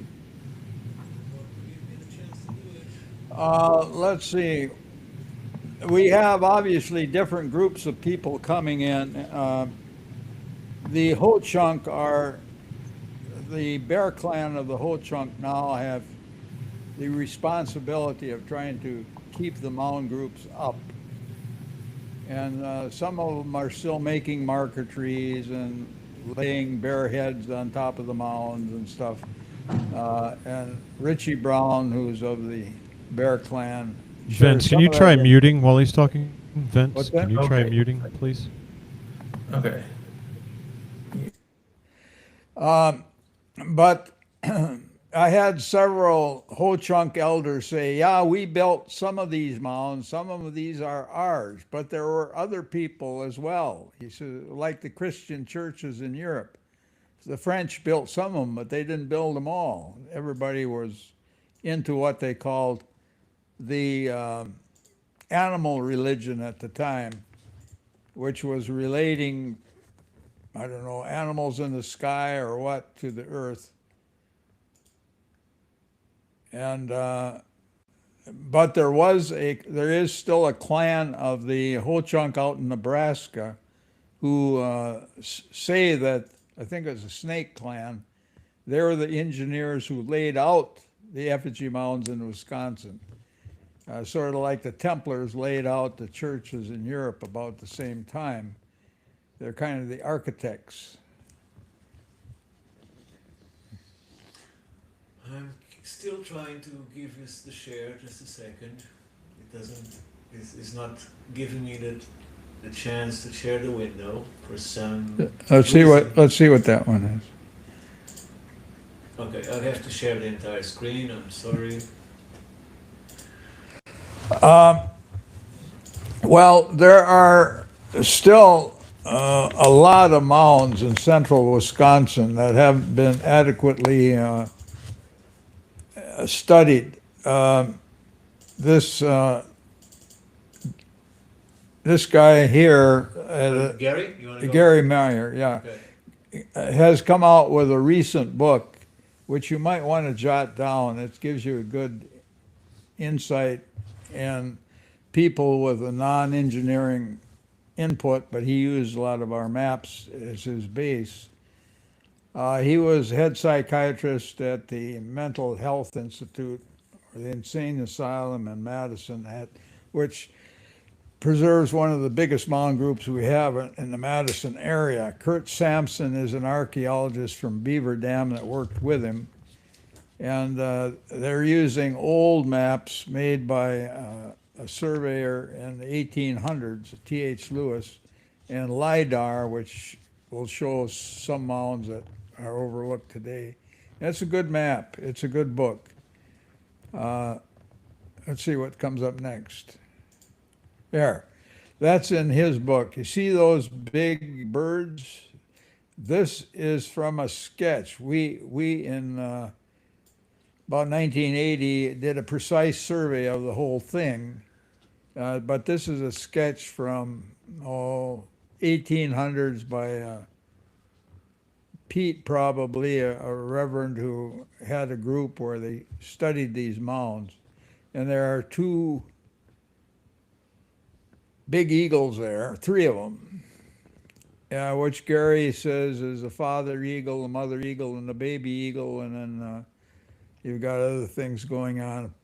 Give me the chance to do it. Let's see. We have obviously different groups of people coming in. The Ho-Chunk are, the Bear Clan of the Ho-Chunk now have the responsibility of trying to keep the mound groups up. And some of them are still making marker trees and laying bear heads on top of the mounds and stuff. And Richie Brown, who's of the Bear Clan. shares Vince, can some you of that try in- muting while he's talking? Vince, What's that? can you try Okay. muting, please? Okay. But I had several Ho-Chunk elders say, yeah, we built some of these mounds, some of these are ours, but there were other people as well. He said, like the Christian churches in Europe. The French built some of them, but they didn't build them all. Everybody was into what they called the animal religion at the time, which was relating, I don't know, animals in the sky or what to the earth. And but there is still a clan of the Ho-Chunk out in Nebraska who say that, I think it was a Snake clan, they were the engineers who laid out the effigy mounds in Wisconsin. Sort of like the Templars laid out the churches in Europe about the same time. They're kind of the architects. I'm still trying to give us the share, just a second. It doesn't, it's not giving me the chance to share the window for some Let's see what that one is. Okay, I'll have to share the entire screen, I'm sorry. Well, there are still a lot of mounds in central Wisconsin that haven't been adequately studied. This guy here, Gary, you want to go? Gary Meyer, yeah, Okay. has come out with a recent book, which you might want to jot down. It gives you a good insight and people with a non-engineering input, but he used a lot of our maps as his base. He was head psychiatrist at the Mental Health Institute, or the Insane Asylum in Madison, which preserves one of the biggest mound groups we have in the Madison area. Kurt Sampson is an archaeologist from Beaver Dam that worked with him. And they're using old maps made by a surveyor in the 1800s, T.H. Lewis, and LIDAR, which will show some mounds that are overlooked today. That's a good map. It's a good book. Let's see what comes up next. There. That's in his book. You see those big birds? This is from a sketch. We in about 1980 did a precise survey of the whole thing, but this is a sketch from 1800s by Pete, probably a reverend who had a group where they studied these mounds, and there are two big eagles there, three of them, which Gary says is the father eagle, the mother eagle, and the baby eagle, and then you've got other things going on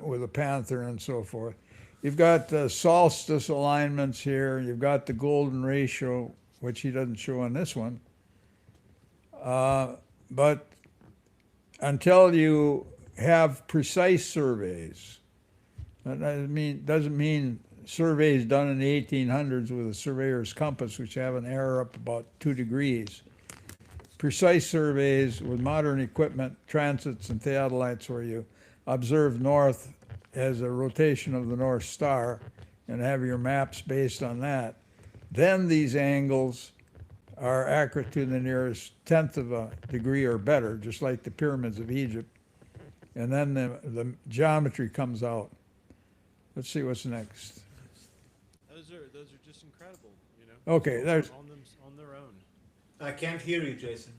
with a panther and so forth. You've got the solstice alignments here. You've got the golden ratio, which he doesn't show on this one. But until you have precise surveys. That doesn't mean surveys done in the 1800s with a surveyor's compass, which have an error up about 2 degrees. Precise surveys with modern equipment, transits and theodolites, where you observe north as a rotation of the North Star and have your maps based on that. Then these angles are accurate to the nearest tenth of a degree or better, just like the pyramids of Egypt. And then the geometry comes out. Let's see what's next. Those are just incredible, you know. Okay, there's on their own. I can't hear you, Jason.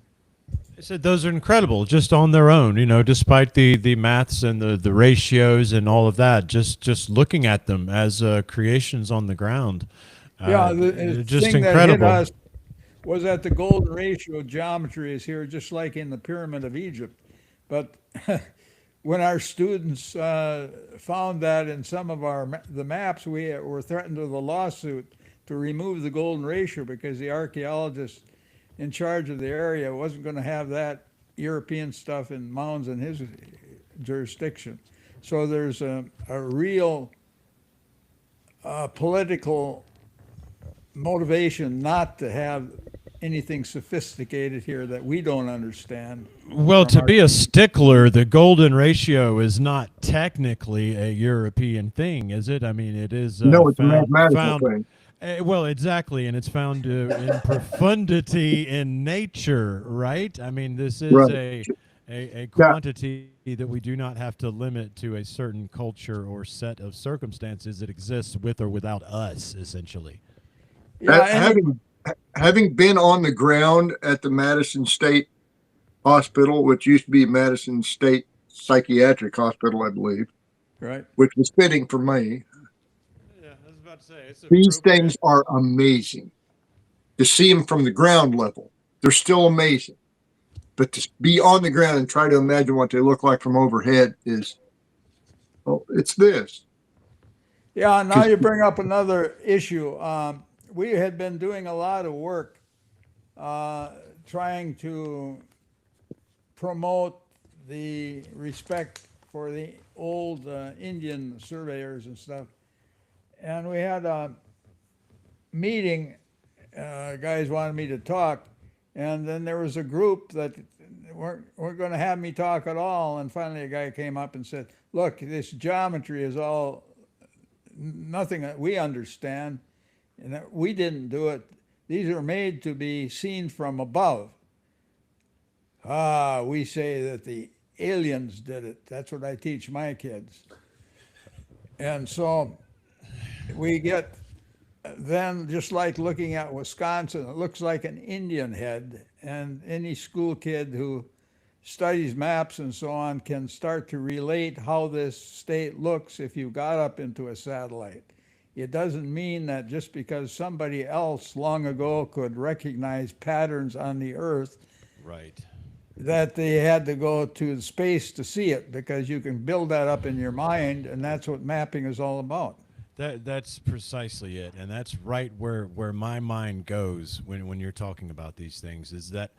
I said those are incredible, just on their own, you know, despite the maths and the ratios and all of that. Just looking at them as creations on the ground. the Just thing incredible. that hit us was that the golden ratio geometry is here, just like in the Pyramid of Egypt. But when our students found that in some of the maps, we were threatened with a lawsuit to remove the golden ratio because the archaeologist in charge of the area wasn't going to have that European stuff in mounds in his jurisdiction. So there's a real political motivation not to have anything sophisticated here that we don't understand. Well, to be a stickler, the golden ratio is not technically a European thing, is it? I mean, it is No, it's a mathematical thing. Well, exactly, and it's found in profundity in nature, right? I mean, this is Right. a quantity that we do not have to limit to a certain culture or set of circumstances. It exists with or without us, essentially. Yeah, Having been on the ground at the Madison State Hospital, which used to be Madison State Psychiatric Hospital, I believe, right. which was fitting for me. Yeah, I was about to say it's These things are amazing. To see them from the ground level, they're still amazing. But to be on the ground and try to imagine what they look like from overhead is, well, it's this. Yeah, now you bring up another issue. We had been doing a lot of work trying to promote the respect for the old Indian surveyors and stuff. And we had a meeting, guys wanted me to talk, and then there was a group that weren't going to have me talk at all. And finally a guy came up and said, look, this geometry is all nothing that we understand, and that we didn't do it. These are made to be seen from above. We say that the aliens did it. That's what I teach my kids. And so we get then, just like looking at Wisconsin, it looks like an Indian head, and any school kid who studies maps and so on can start to relate how this state looks if you got up into a satellite. It doesn't mean that just because somebody else long ago could recognize patterns on the earth, right, that they had to go to space to see it, because you can build that up in your mind, and that's what mapping is all about. That's precisely it, and that's right where my mind goes when you're talking about these things, is that,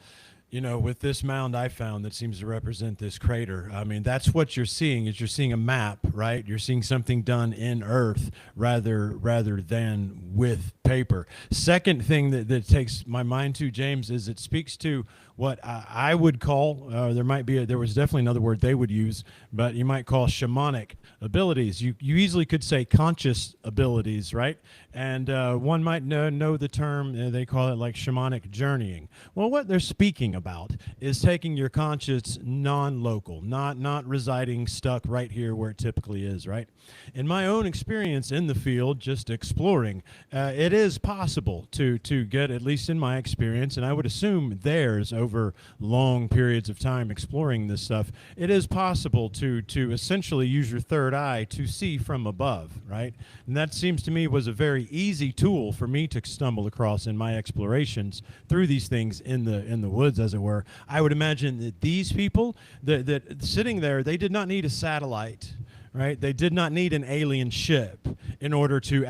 you know, with this mound I found that seems to represent this crater, I mean, that's what you're seeing, is you're seeing a map, right? You're seeing something done in earth rather than with paper. Second thing that takes my mind to, James, is it speaks to what I would call, there was definitely another word they would use, but you might call shamanic abilities. You easily could say conscious abilities, right? And one might know the term, they call it like shamanic journeying. Well, what they're speaking about is taking your conscious non-local, not residing stuck right here where it typically is, right? In my own experience in the field, just exploring, it is possible to get, at least in my experience, and I would assume theirs over long periods of time exploring this stuff, it is possible to essentially use your third eye to see from above, right? And that seems to me was a very easy tool for me to stumble across in my explorations through these things in the woods, as it were. I would imagine that these people that sitting there, they did not need a satellite, right? They did not need an alien ship in order to,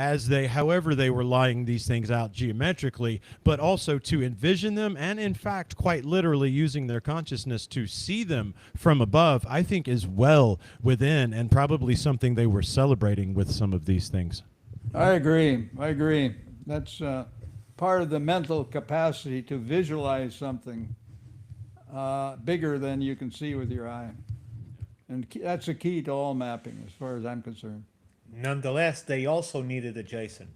however they were lying these things out geometrically, but also to envision them and, in fact, quite literally using their consciousness to see them from above, I think is well within and probably something they were celebrating with some of these things. I agree. That's part of the mental capacity to visualize something bigger than you can see with your eye. And that's a key to all mapping, as far as I'm concerned. Nonetheless, they also needed a Jason.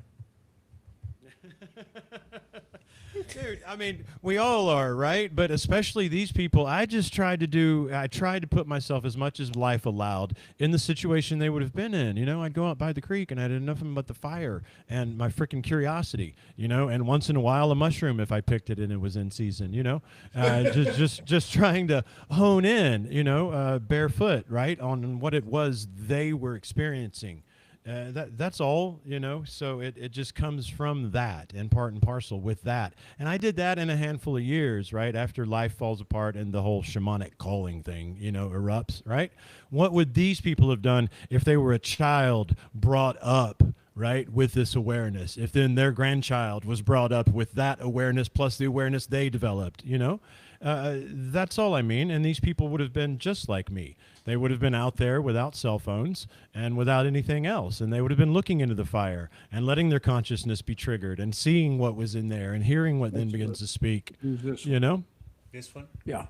Dude, I mean, we all are, right? But especially these people, I tried to put myself as much as life allowed in the situation they would have been in. You know, I'd go out by the creek and I had nothing but the fire and my freaking curiosity, you know, and once in a while a mushroom if I picked it and it was in season, you know, just trying to hone in, you know, barefoot, right, on what it was they were experiencing. That's all, you know, so it just comes from that and part and parcel with that. And I did that in a handful of years, right, after life falls apart and the whole shamanic calling thing, you know, erupts, right? What would these people have done if they were a child brought up, right, with this awareness? If then their grandchild was brought up with that awareness plus the awareness they developed, you know? That's all I mean. And these people would have been just like me. They would have been out there without cell phones and without anything else. And they would have been looking into the fire and letting their consciousness be triggered and seeing what was in there and hearing what then begins to speak. You know? This one? Yeah.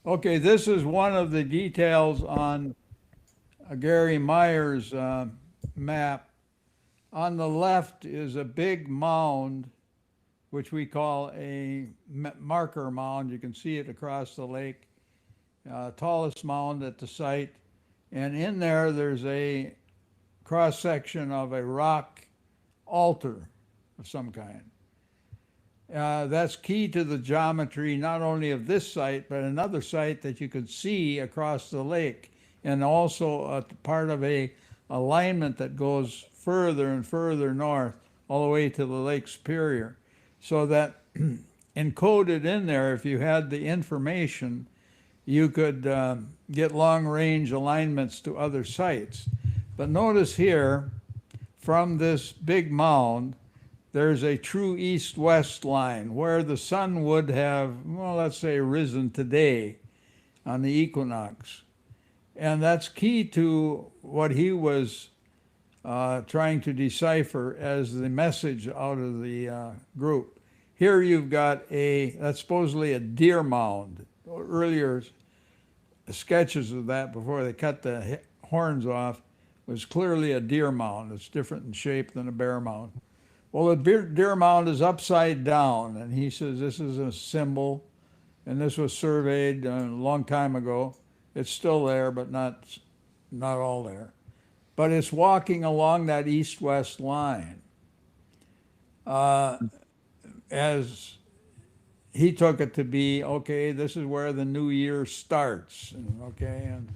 Okay, this is one of the details on Gary Meyer's map. On the left is a big mound, which we call a marker mound. You can see it across the lake. Tallest mound at the site. And in there, there's a cross-section of a rock altar of some kind. That's key to the geometry, not only of this site, but another site that you could see across the lake, and also a part of a alignment that goes further and further north, all the way to the Lake Superior. So that encoded in there, if you had the information, you could get long-range alignments to other sites. But notice here, from this big mound, there's a true east-west line where the sun would have, well, let's say, risen today on the equinox. And that's key to what he was trying to decipher as the message out of the group. Here you've got that's supposedly a deer mound. Earlier sketches of that before they cut the horns off was clearly a deer mound. It's different in shape than a bear mound. Well, the deer mound is upside down, and he says this is a symbol, and this was surveyed a long time ago. It's still there, but not all there. But it's walking along that east-west line. As he took it to be, okay, this is where the new year starts, and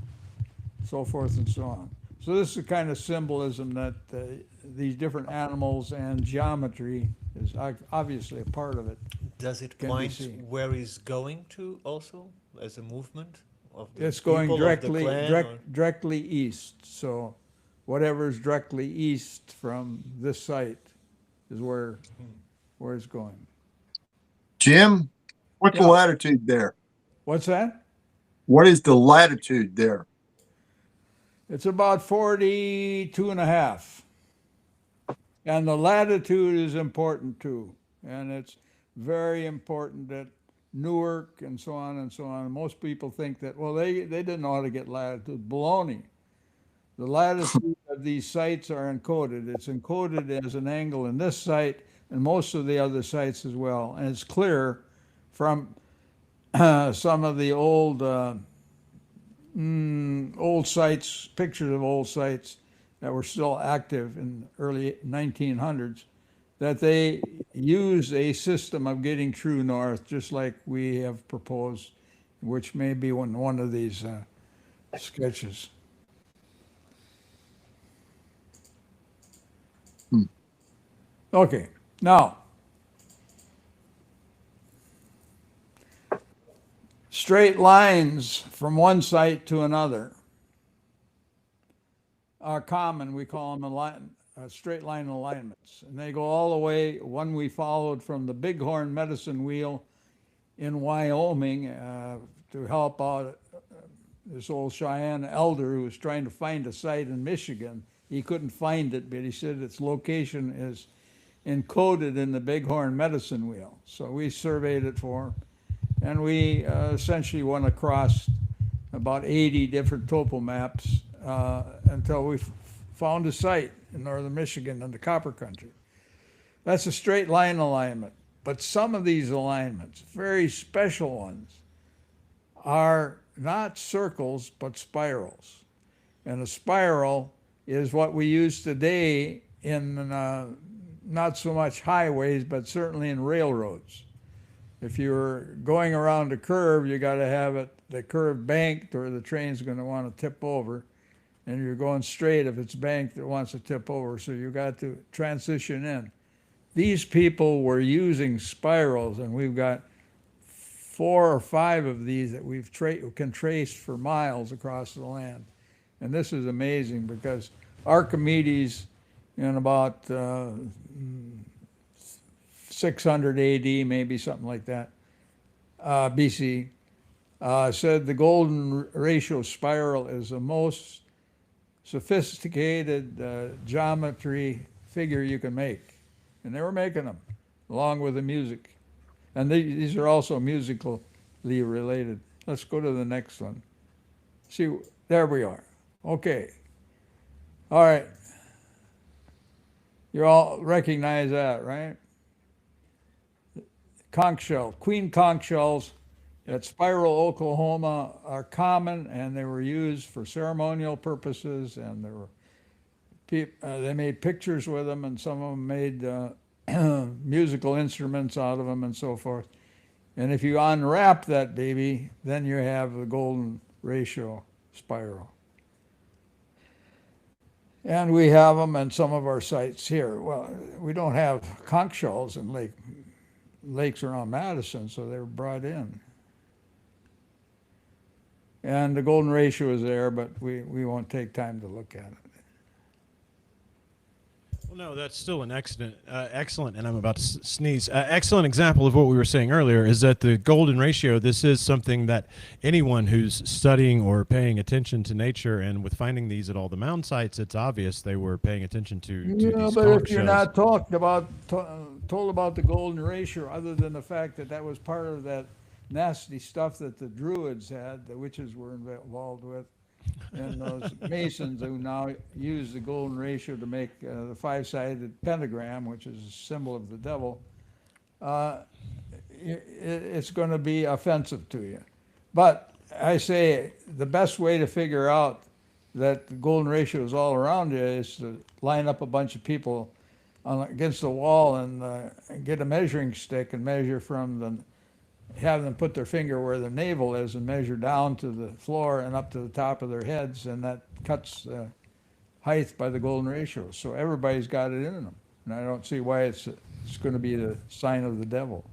so forth and so on. So this is the kind of symbolism that these different animals and geometry is obviously a part of it. Does it Can be point seen. where he's going to also as a movement of the It's going people of the clan, or- directly east. So whatever's directly east from this site is where it's going. Jim, what's Yeah. the latitude there? What's that? What is the latitude there? It's about 42 and a half. And the latitude is important too. And it's very important that Newark and so on and so on. Most people think that, well, they didn't know how to get latitude. Baloney. The latitude of these sites are encoded. It's encoded as an angle in this site and most of the other sites as well. And it's clear from some of the old sites, pictures of old sites that were still active in the early 1900s, that they use a system of getting true north, just like we have proposed, which may be one of these sketches. Okay, now, straight lines from one site to another. are common. We call them straight line alignments. And they go all the way. One we followed from the Bighorn Medicine Wheel in Wyoming to help out this old Cheyenne elder who was trying to find a site in Michigan. He couldn't find it, but he said its location is encoded in the Bighorn Medicine Wheel. So we surveyed it for him, and we essentially went across about 80 different topo maps until we found a site in northern Michigan in the copper country. That's a straight line alignment. But some of these alignments, very special ones, are not circles but spirals. And a spiral is what we use today in not so much highways, but certainly in railroads. If you're going around a curve, you got to have the curve banked, or the train's going to want to tip over. And you're going straight if it's banked, it wants to tip over. So you got to transition in. These people were using spirals, and we've got 4 or 5 of these that we can trace for miles across the land. And this is amazing because Archimedes, in about 600 AD, maybe something like that, BC, said the golden ratio spiral is the most sophisticated geometry figure you can make. And they were making them along with the music. And these are also musically related. Let's go to the next one. See, there we are. Okay. All right. You all recognize that, right? Conch shell, queen conch shells at Spiral, Oklahoma are common, and they were used for ceremonial purposes, and they made pictures with them, and some of them made musical instruments out of them and so forth. And if you unwrap that baby, then you have the golden ratio spiral. And we have them in some of our sites here. Well, we don't have conch shells in lakes around Madison, so they were brought in. And the golden ratio is there, but we won't take time to look at it. Well, no, that's still an excellent, and I'm about to sneeze, excellent example of what we were saying earlier, is that the golden ratio, this is something that anyone who's studying or paying attention to nature, and with finding these at all the mound sites, it's obvious they were paying attention to Yeah, these but conch if you're shells. not told about the golden ratio, other than the fact that that was part of that nasty stuff that the Druids had, the witches were involved with, and those Masons who now use the golden ratio to make the 5-sided pentagram, which is a symbol of the devil, it's going to be offensive to you. But I say the best way to figure out that the golden ratio is all around you is to line up a bunch of people against the wall and get a measuring stick and measure have them put their finger where the navel is and measure down to the floor and up to the top of their heads, and that cuts the height by the golden ratio. So everybody's got it in them, and I don't see why it's going to be the sign of the devil.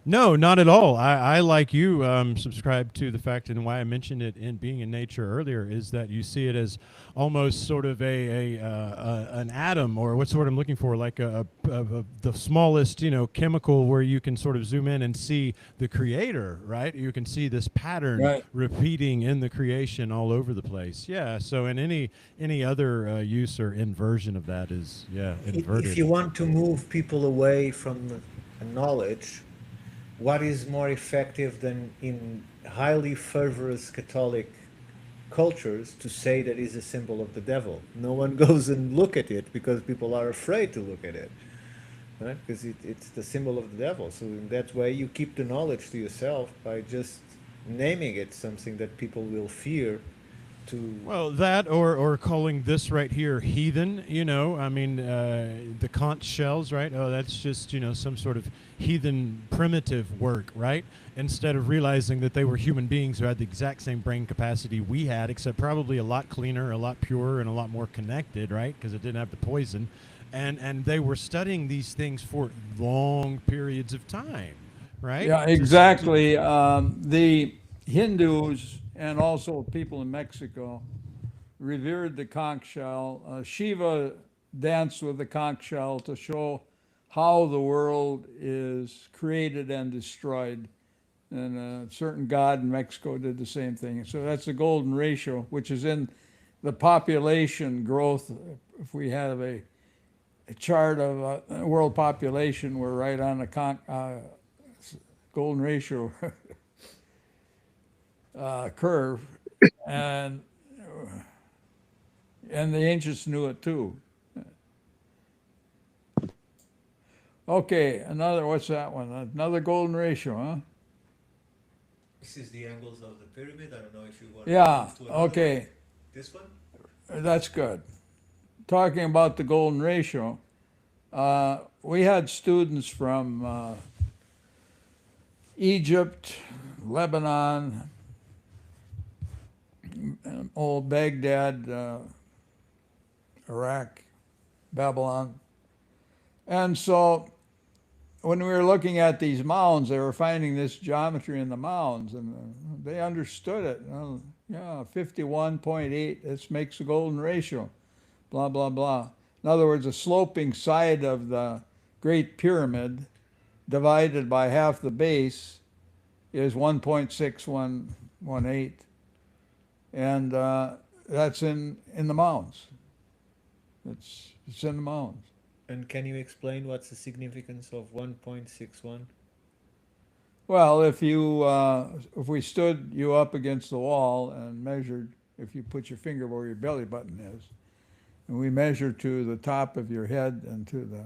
No, not at all. I like you, subscribe to the fact, and why I mentioned it in being in nature earlier, is that you see it as almost sort of an atom, or what's the word I'm looking for, like the smallest, chemical, where you can sort of zoom in and see the creator, right? You can see this pattern repeating in the creation all over the place. Yeah. So, and any other use or inversion of that is, inverted. If you want to move people away from the knowledge, what is more effective than in highly fervorous Catholic cultures to say that is a symbol of the devil? No one goes and look at it because people are afraid to look at it, right? Because it's the symbol of the devil. So in that way, you keep the knowledge to yourself by just naming it something that people will fear. Well, that or calling this right here heathen, the conch shells, right? Oh, that's just, some sort of heathen primitive work, right? Instead of realizing that they were human beings who had the exact same brain capacity we had, except probably a lot cleaner, a lot purer, and a lot more connected, right? Because it didn't have the poison. And they were studying these things for long periods of time, right? Yeah, exactly. The Hindus and also people in Mexico revered the conch shell. Shiva danced with the conch shell to show how the world is created and destroyed. And a certain god in Mexico did the same thing. So that's the golden ratio, which is in the population growth. If we have a chart of world population, we're right on the golden ratio curve, and the ancients knew it too. Okay, what's that one? Another golden ratio, huh? This is the angles of the pyramid. I don't know if you want Yeah, to move to another one. okay, This one? that's good. Talking about the golden ratio, we had students from Egypt, Lebanon, old Baghdad, Iraq, Babylon. And so when we were looking at these mounds, they were finding this geometry in the mounds, and they understood it. Yeah, 51.8, this makes a golden ratio, blah, blah, blah. In other words, a sloping side of the Great Pyramid divided by half the base is 1.6118. And that's in the mounds. It's in the mounds. And can you explain what's the significance of 1.61? Well, if we stood you up against the wall and measured, if you put your finger where your belly button is, and we measure to the top of your head and to the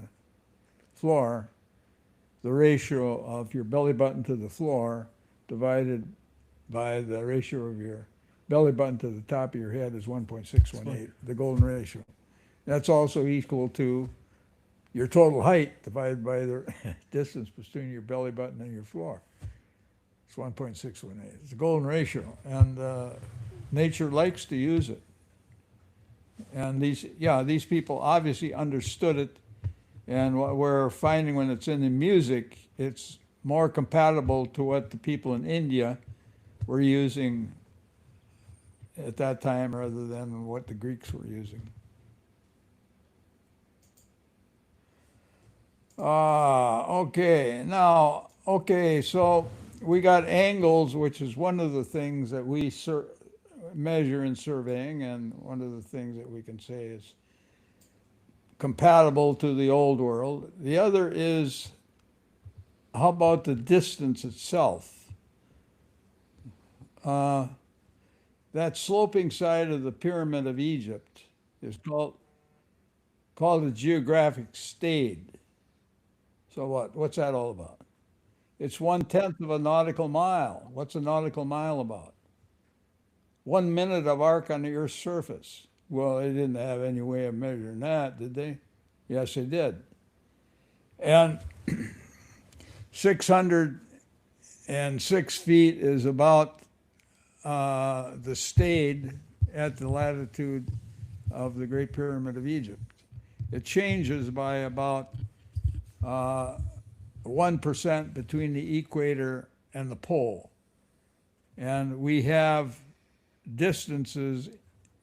floor, the ratio of your belly button to the floor divided by the ratio of your belly button to the top of your head is 1.618, the golden ratio. That's also equal to your total height divided by the distance between your belly button and your floor. It's 1.618. It's a golden ratio, and nature likes to use it. And these people obviously understood it, and what we're finding when it's in the music, it's more compatible to what the people in India were using at that time rather than what the Greeks were using. So we got angles, which is one of the things that we measure in surveying, and one of the things that we can say is compatible to the old world. The other is, how about the distance itself? That sloping side of the Pyramid of Egypt is called a geographic stade. So what's that all about? It's 1/10 of a nautical mile. What's a nautical mile about? 1 minute of arc on the Earth's surface. Well, they didn't have any way of measuring that, did they? Yes, they did. And 606 feet is about the stade at the latitude of the Great Pyramid of Egypt. It changes by about 1% between the equator and the pole. And we have distances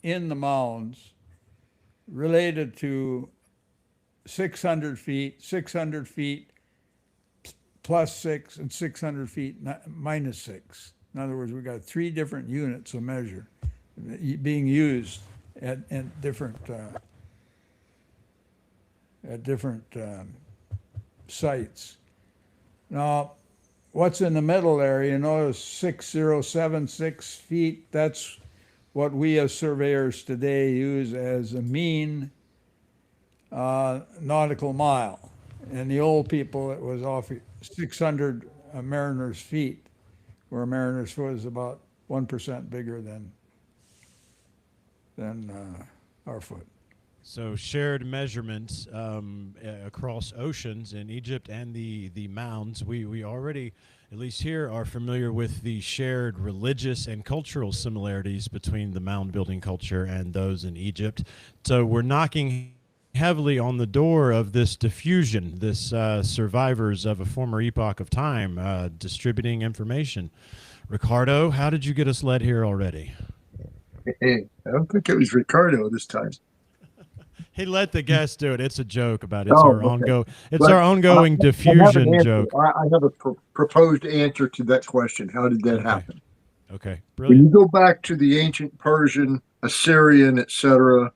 in the mounds related to 600 feet plus 6, and 600 feet minus 6. In other words, we've got 3 different units of measure being used at different sites. Now, what's in the middle there, you notice 6076 feet, that's what we as surveyors today use as a mean nautical mile. And the old people, it was off 600 mariners' feet, where a mariner's foot is about 1% bigger than our foot. So shared measurements across oceans in Egypt and the mounds. We already, at least here, are familiar with the shared religious and cultural similarities between the mound building culture and those in Egypt. So we're knocking heavily on the door of this diffusion, this survivors of a former epoch of time distributing information. Ricardo, how did you get us led here already? Hey, I don't think it was Ricardo this time. He let the guest do it. It's a joke about it's Oh, our okay. ongoing it's But our ongoing I have an diffusion answer. joke. I have a proposed answer to that question. How did that Okay. happen? Okay. When Brilliant. you go back to the ancient Persian, Assyrian, etc.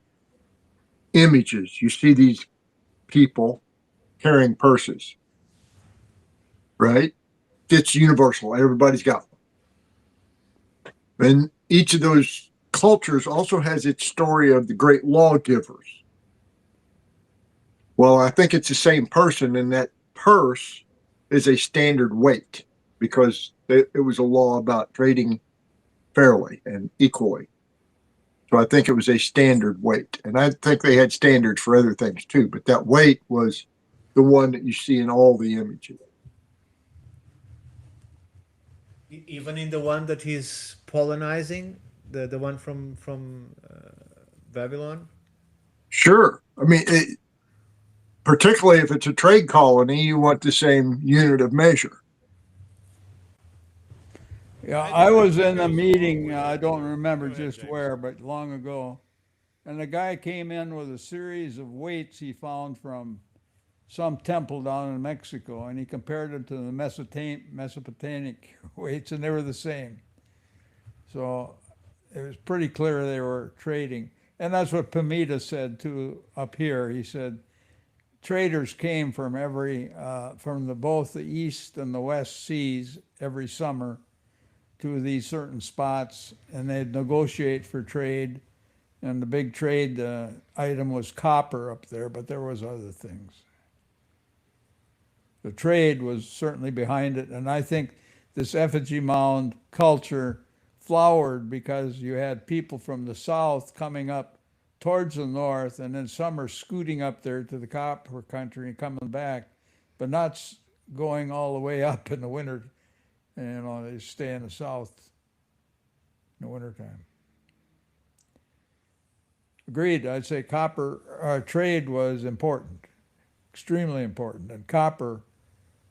images, you see these people carrying purses, right? It's universal. Everybody's got one. And each of those cultures also has its story of the great lawgivers. Well, I think it's the same person, and that purse is a standard weight because it was a law about trading fairly and equally. So I think it was a standard weight. And I think they had standards for other things too, but that weight was the one that you see in all the images. Even in the one that he's polonizing, the one from Babylon. Sure. I mean, particularly if it's a trade colony, you want the same unit of measure. Yeah, I I think was that in a goes meeting, along with I it. don't remember Go ahead, just James. where, but long ago. And the guy came in with a series of weights he found from some temple down in Mexico, and he compared them to the Mesopotamic weights, and they were the same. So it was pretty clear they were trading. And that's what Pamita said too up here. He said traders came from from both the east and the west seas every summer to these certain spots, and they'd negotiate for trade. And the big trade item was copper up there, but there was other things. The trade was certainly behind it, and I think this effigy mound culture flowered because you had people from the south coming up towards the north, and then some are scooting up there to the copper country and coming back, but not going all the way up in the winter. They stay in the south in the wintertime. Agreed. I'd say copper trade was important, extremely important, and copper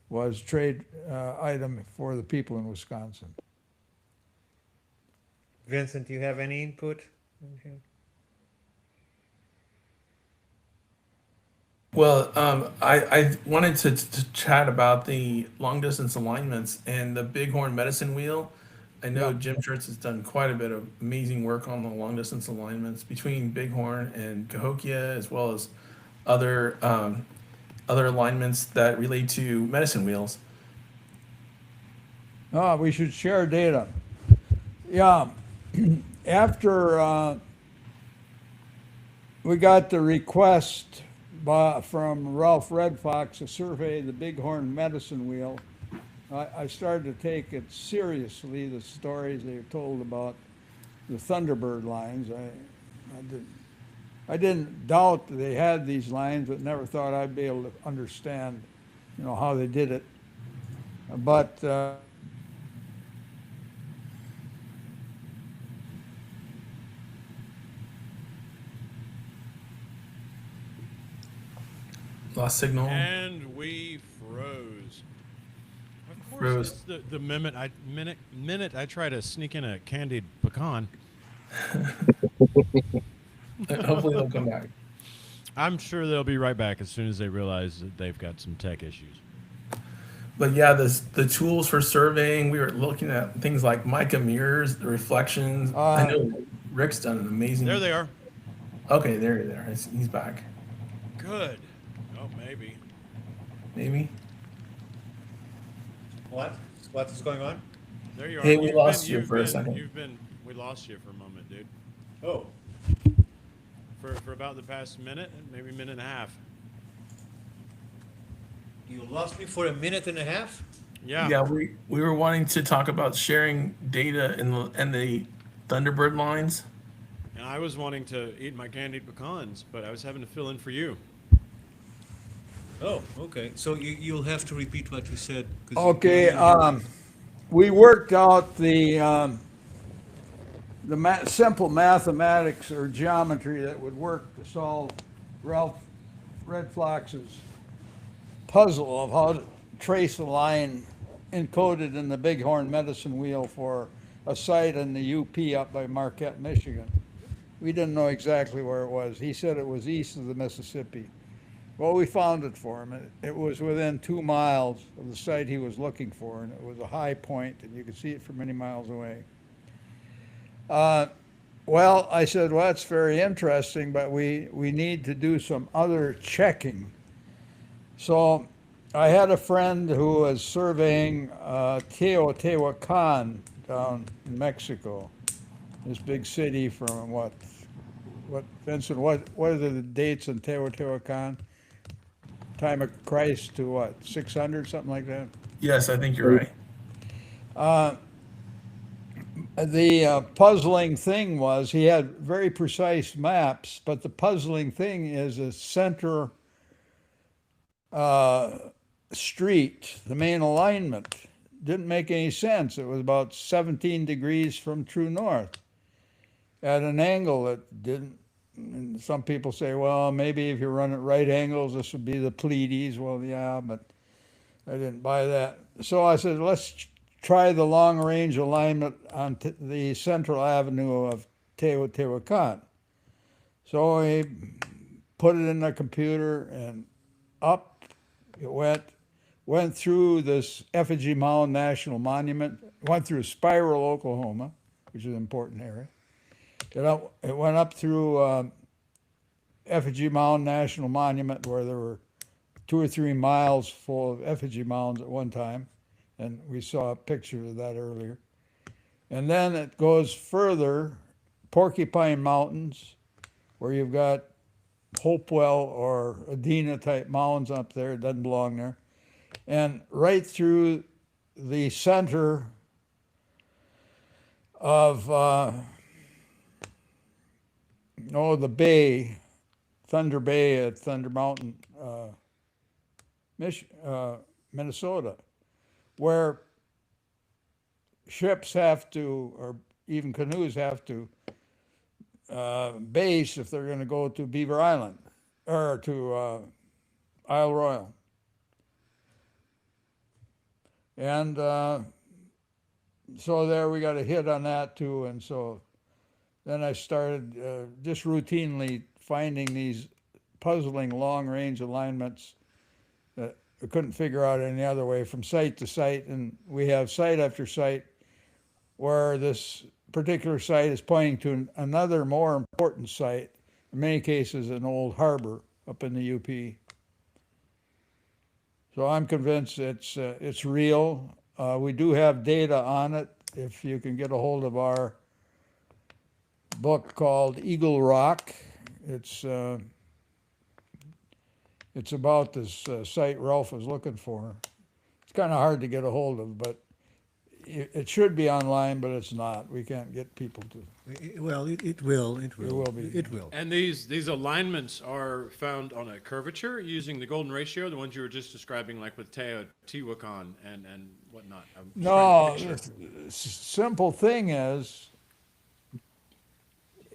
was trade item for the people in Wisconsin. Vincent, do you have any input? Well, I wanted to chat about the long distance alignments and the Bighorn medicine wheel. I know Yeah. Jim Schurtz has done quite a bit of amazing work on the long distance alignments between Bighorn and Cahokia, as well as other other alignments that relate to medicine wheels. Oh, we should share data. Yeah. After we got the request from Ralph Red Fox to survey the Bighorn medicine wheel, I started to take it seriously, the stories they told about the Thunderbird lines. I didn't doubt that they had these lines, but never thought I'd be able to understand, how they did it. But Lost signal. And we froze. Of course, Froze. it's the minute I try to sneak in a candied pecan. Hopefully they'll come back. I'm sure they'll be right back as soon as they realize that they've got some tech issues. But yeah, the tools for surveying, we were looking at things like mica mirrors, the reflections. I know Rick's done an amazing. There they are. Okay, there. He's back. Good. Oh, maybe. Maybe. What? What is going on? There you are. Hey, we lost you for a second. We lost you for a moment, dude. Oh, For about the past minute, maybe minute and a half. you lost me for a minute and a half? Yeah. Yeah, we were wanting to talk about sharing data in the Thunderbird lines. And I was wanting to eat my candied pecans, but I was having to fill in for you. Oh, okay. So you'll have to repeat what you said. 'Cause okay, we worked out the simple mathematics or geometry that would work to solve Ralph Red Fox's puzzle of how to trace a line encoded in the Bighorn medicine wheel for a site in the UP up by Marquette, Michigan. We didn't know exactly where it was. He said it was east of the Mississippi. Well, we found it for him. It was within 2 miles of the site he was looking for, and it was a high point, and you could see it from many miles away. Well, I said, well, that's very interesting, but we need to do some other checking. So I had a friend who was surveying Teotihuacan down in Mexico, this big city from what, Vincent, what are the dates in Teotihuacan? Time of Christ to what, 600, something like that? Yes, I think you're right. The puzzling thing was he had very precise maps, but the puzzling thing is a center street, the main alignment, didn't make any sense. It was about 17 degrees from true north at an angle that didn't. And some people say, well, maybe if you run at right angles, this would be the Pleiades. Well, yeah, but I didn't buy that. So I said, let's try the long range alignment on the central avenue of Teotihuacan. So we put it in the computer and up it went through this Effigy Mound National Monument, went through Spiral, Oklahoma, which is an important area. It went up through Effigy Mound National Monument, where there were 2 or 3 miles full of effigy mounds at one time, and we saw a picture of that earlier. And then it goes further, Porcupine Mountains, where you've got Hopewell or Adena type mounds up there. It doesn't belong there. And right through the center of the bay, Thunder Bay at Thunder Mountain, Minnesota, where ships have to, or even canoes have to base if they're going to go to Beaver Island or to Isle Royale. And so there we got a hit on that too. And so then I started just routinely finding these puzzling long-range alignments that I couldn't figure out any other way from site to site. And we have site after site where this particular site is pointing to another more important site, in many cases an old harbor up in the UP. So I'm convinced it's real. We do have data on it. If you can get a hold of our book called Eagle Rock, it's about this site Ralph was looking for. It's kind of hard to get a hold of, but it should be online, but it's not. We can't get people to. Well, it will. It will be. It will. And these alignments are found on a curvature using the golden ratio, the ones you were just describing, like with Teotihuacan and whatnot. No, the simple thing is,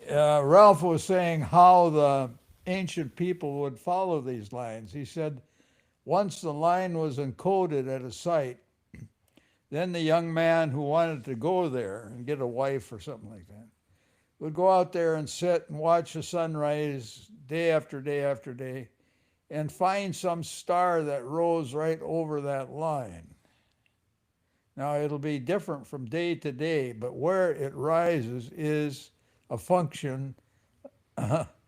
Ralph was saying how the ancient people would follow these lines. He said once the line was encoded at a site, then the young man who wanted to go there and get a wife or something like that would go out there and sit and watch the sunrise day after day after day and find some star that rose right over that line. Now, it'll be different from day to day, but where it rises is a function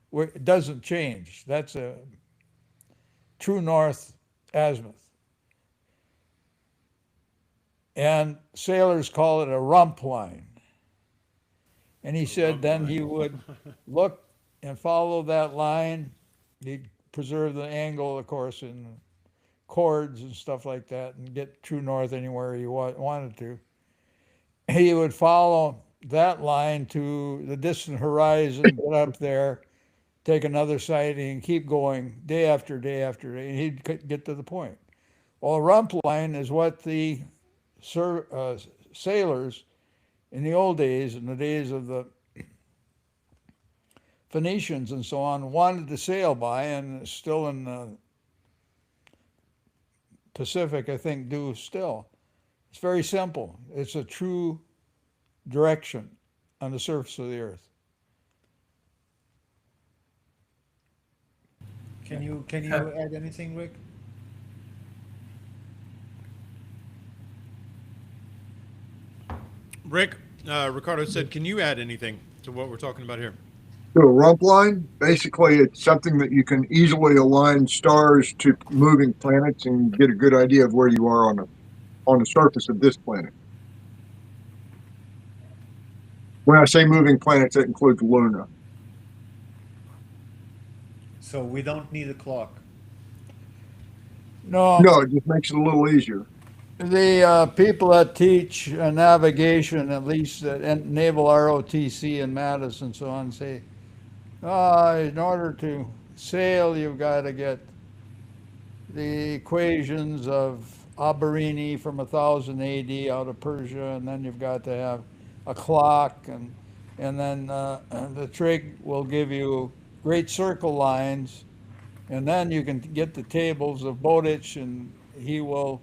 where it doesn't change. That's a true north azimuth. And sailors call it a rump line. And he said then he would look and follow that line. He'd preserve the angle, of course, in chords and stuff like that, and get true north anywhere he wanted to. He would follow that line to the distant horizon, get up there, take another sighting, and keep going day after day after day, and he'd get to the point. Well, a rump line is what the sailors in the old days, in the days of the Phoenicians and so on, wanted to sail by, and still in the Pacific, I think, do still. It's very simple. It's a true direction on the surface of the earth. Can you add anything, Rick? Rick, Ricardo said, can you add anything to what we're talking about here? So a rump line, basically, it's something that you can easily align stars to moving planets and get a good idea of where you are on the surface of this planet. When I say moving planets, that includes Luna. So we don't need a clock. No, No, it just makes it a little easier. the people that teach navigation, at least at Naval ROTC in Madison, so on, say, in order to sail, you've got to get the equations of Alberini from 1000 AD out of Persia, and then you've got to have a clock, and then the trig will give you great circle lines, and then you can get the tables of Bowditch, and he will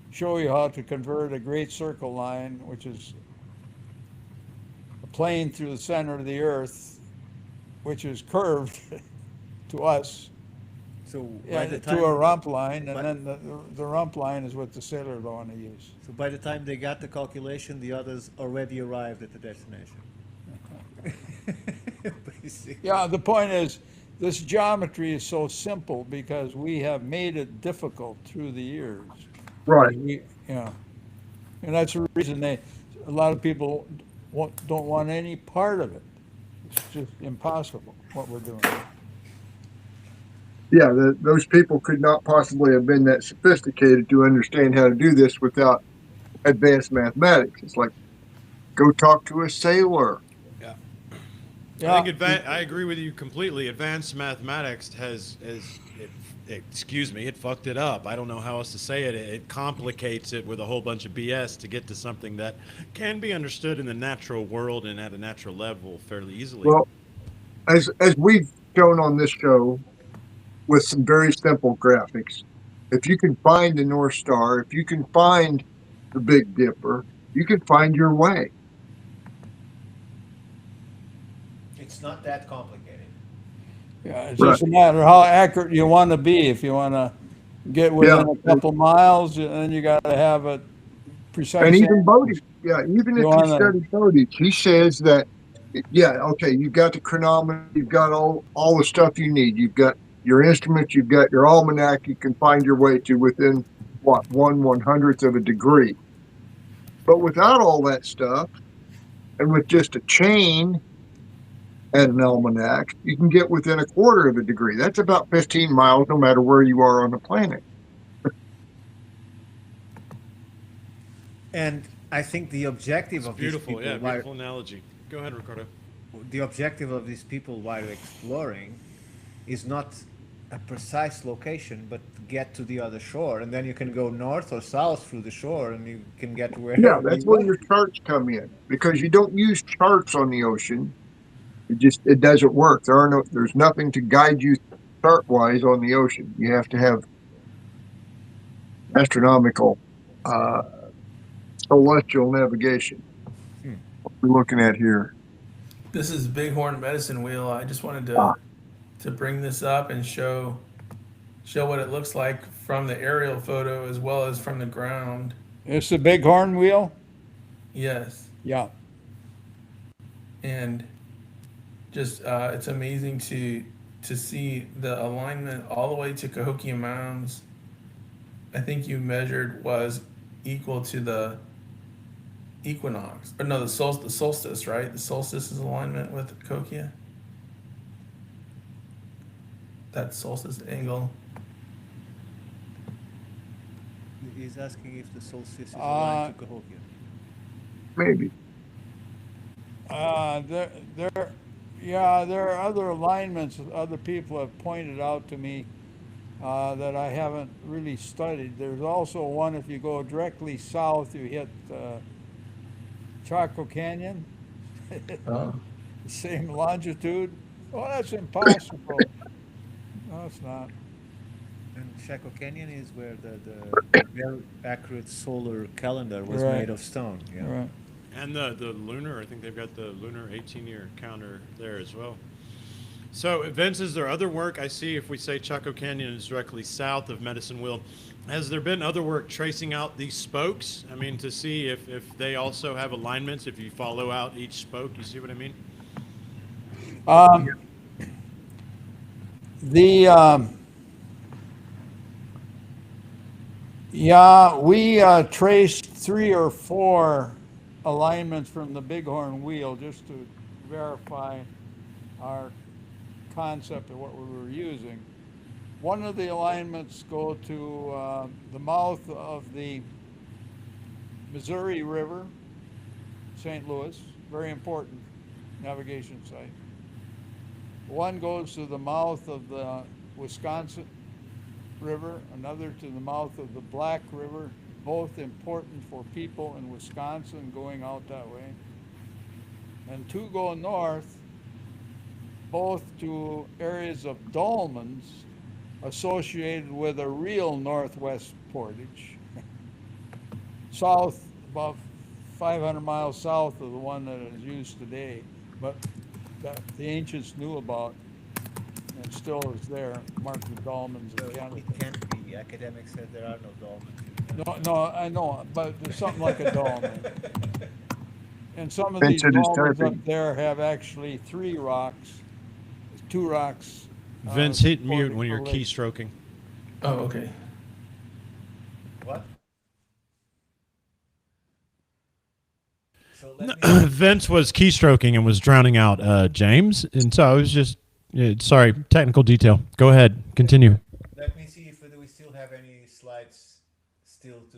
show you how to convert a great circle line, which is a plane through the center of the earth, which is curved to us, So by the to a time rump line, and but- then the rump line is what the sailors want to use. so by the time they got the calculation, the others already arrived at the destination. Basically. Yeah, the point is, this geometry is so simple because we have made it difficult through the years. Right. Yeah, and that's the reason a lot of people don't want any part of it. It's just impossible what we're doing. Yeah, those people could not possibly have been that sophisticated to understand how to do this without advanced mathematics. It's like, go talk to a sailor. Yeah, I agree with you completely. Advanced mathematics it fucked it up. I don't know how else to say it. It complicates it with a whole bunch of BS to get to something that can be understood in the natural world and at a natural level fairly easily. Well, as we've shown on this show with some very simple graphics, if you can find the North Star, if you can find the Big Dipper, you can find your way. It's not that complicated. yeah, it's just a matter of how accurate you want to be. If you want to get within Yeah. a couple miles, then you got to have a precise. And even Bowditch, even if You you wanna- study Bowditch, he says that, okay, you've got the chronometer, you've got all the stuff you need. You've got your instruments, you've got your almanac, you can find your way to within, 1/100th of a degree. But without all that stuff, and with just a chain and an almanac, you can get within 1/4 of a degree. That's about 15 miles, no matter where you are on the planet. And I think the objective It's of beautiful, these people, yeah, beautiful analogy. Go ahead, Ricardo. the objective of these people while exploring is not a precise location, but to get to the other shore, and then you can go north or south through the shore, and you can get to where. Yeah, that's where your charts come in, because you don't use charts on the ocean. It doesn't work. There's nothing to guide you chart wise on the ocean. You have to have astronomical celestial navigation. What we're looking at here. This is Bighorn Medicine Wheel. I just wanted to bring this up and show what it looks like from the aerial photo as well as from the ground. It's the Bighorn wheel. Yes, Yeah. and just it's amazing to see the alignment all the way to Cahokia Mounds. I think you measured was equal to the equinox, or no, the solstice, right? The solstice's alignment with Cahokia. That solstice angle. He's asking if the solstice is aligned to Cahokia. Maybe. There are other alignments that other people have pointed out to me that I haven't really studied. There's also one, if you go directly south, you hit Chaco Canyon, Oh. same longitude. Oh, that's impossible. No, it's not. And Chaco Canyon is where the very accurate solar calendar was Right. made of stone. Yeah. Right. And the lunar, I think they've got the lunar 18-year counter there as well. So, Vince, is there other work? I see if we say Chaco Canyon is directly south of Medicine Wheel, has there been other work tracing out these spokes? I mean, to see if they also have alignments, if you follow out each spoke, you see what I mean? Um, the Yeah, we traced 3 or 4 alignments from the Bighorn wheel just to verify our concept of what we were using. One of the alignments go to the mouth of the Missouri River, St. Louis, very important navigation site. One goes to the mouth of the Wisconsin River, another to the mouth of the Black River, both important for people in Wisconsin going out that way. And 2 go north, both to areas of dolmens associated with a real northwest portage. South, about 500 miles south of the one that is used today, but that the ancients knew about and still is there, marked with dolmens So and Canada. it can't be. Academics said there are no dolmens. No, I know, but there's something like a dolmen. And some of these Vincent is dolmens up typing. there have actually 3 rocks, 2 rocks. Vince, hit for mute the when you're relation. keystroking. Oh, okay. What? So let me Vince was keystroking and was drowning out James, and so I was just sorry, technical detail. Go ahead, continue. let me see if we still have any slides still to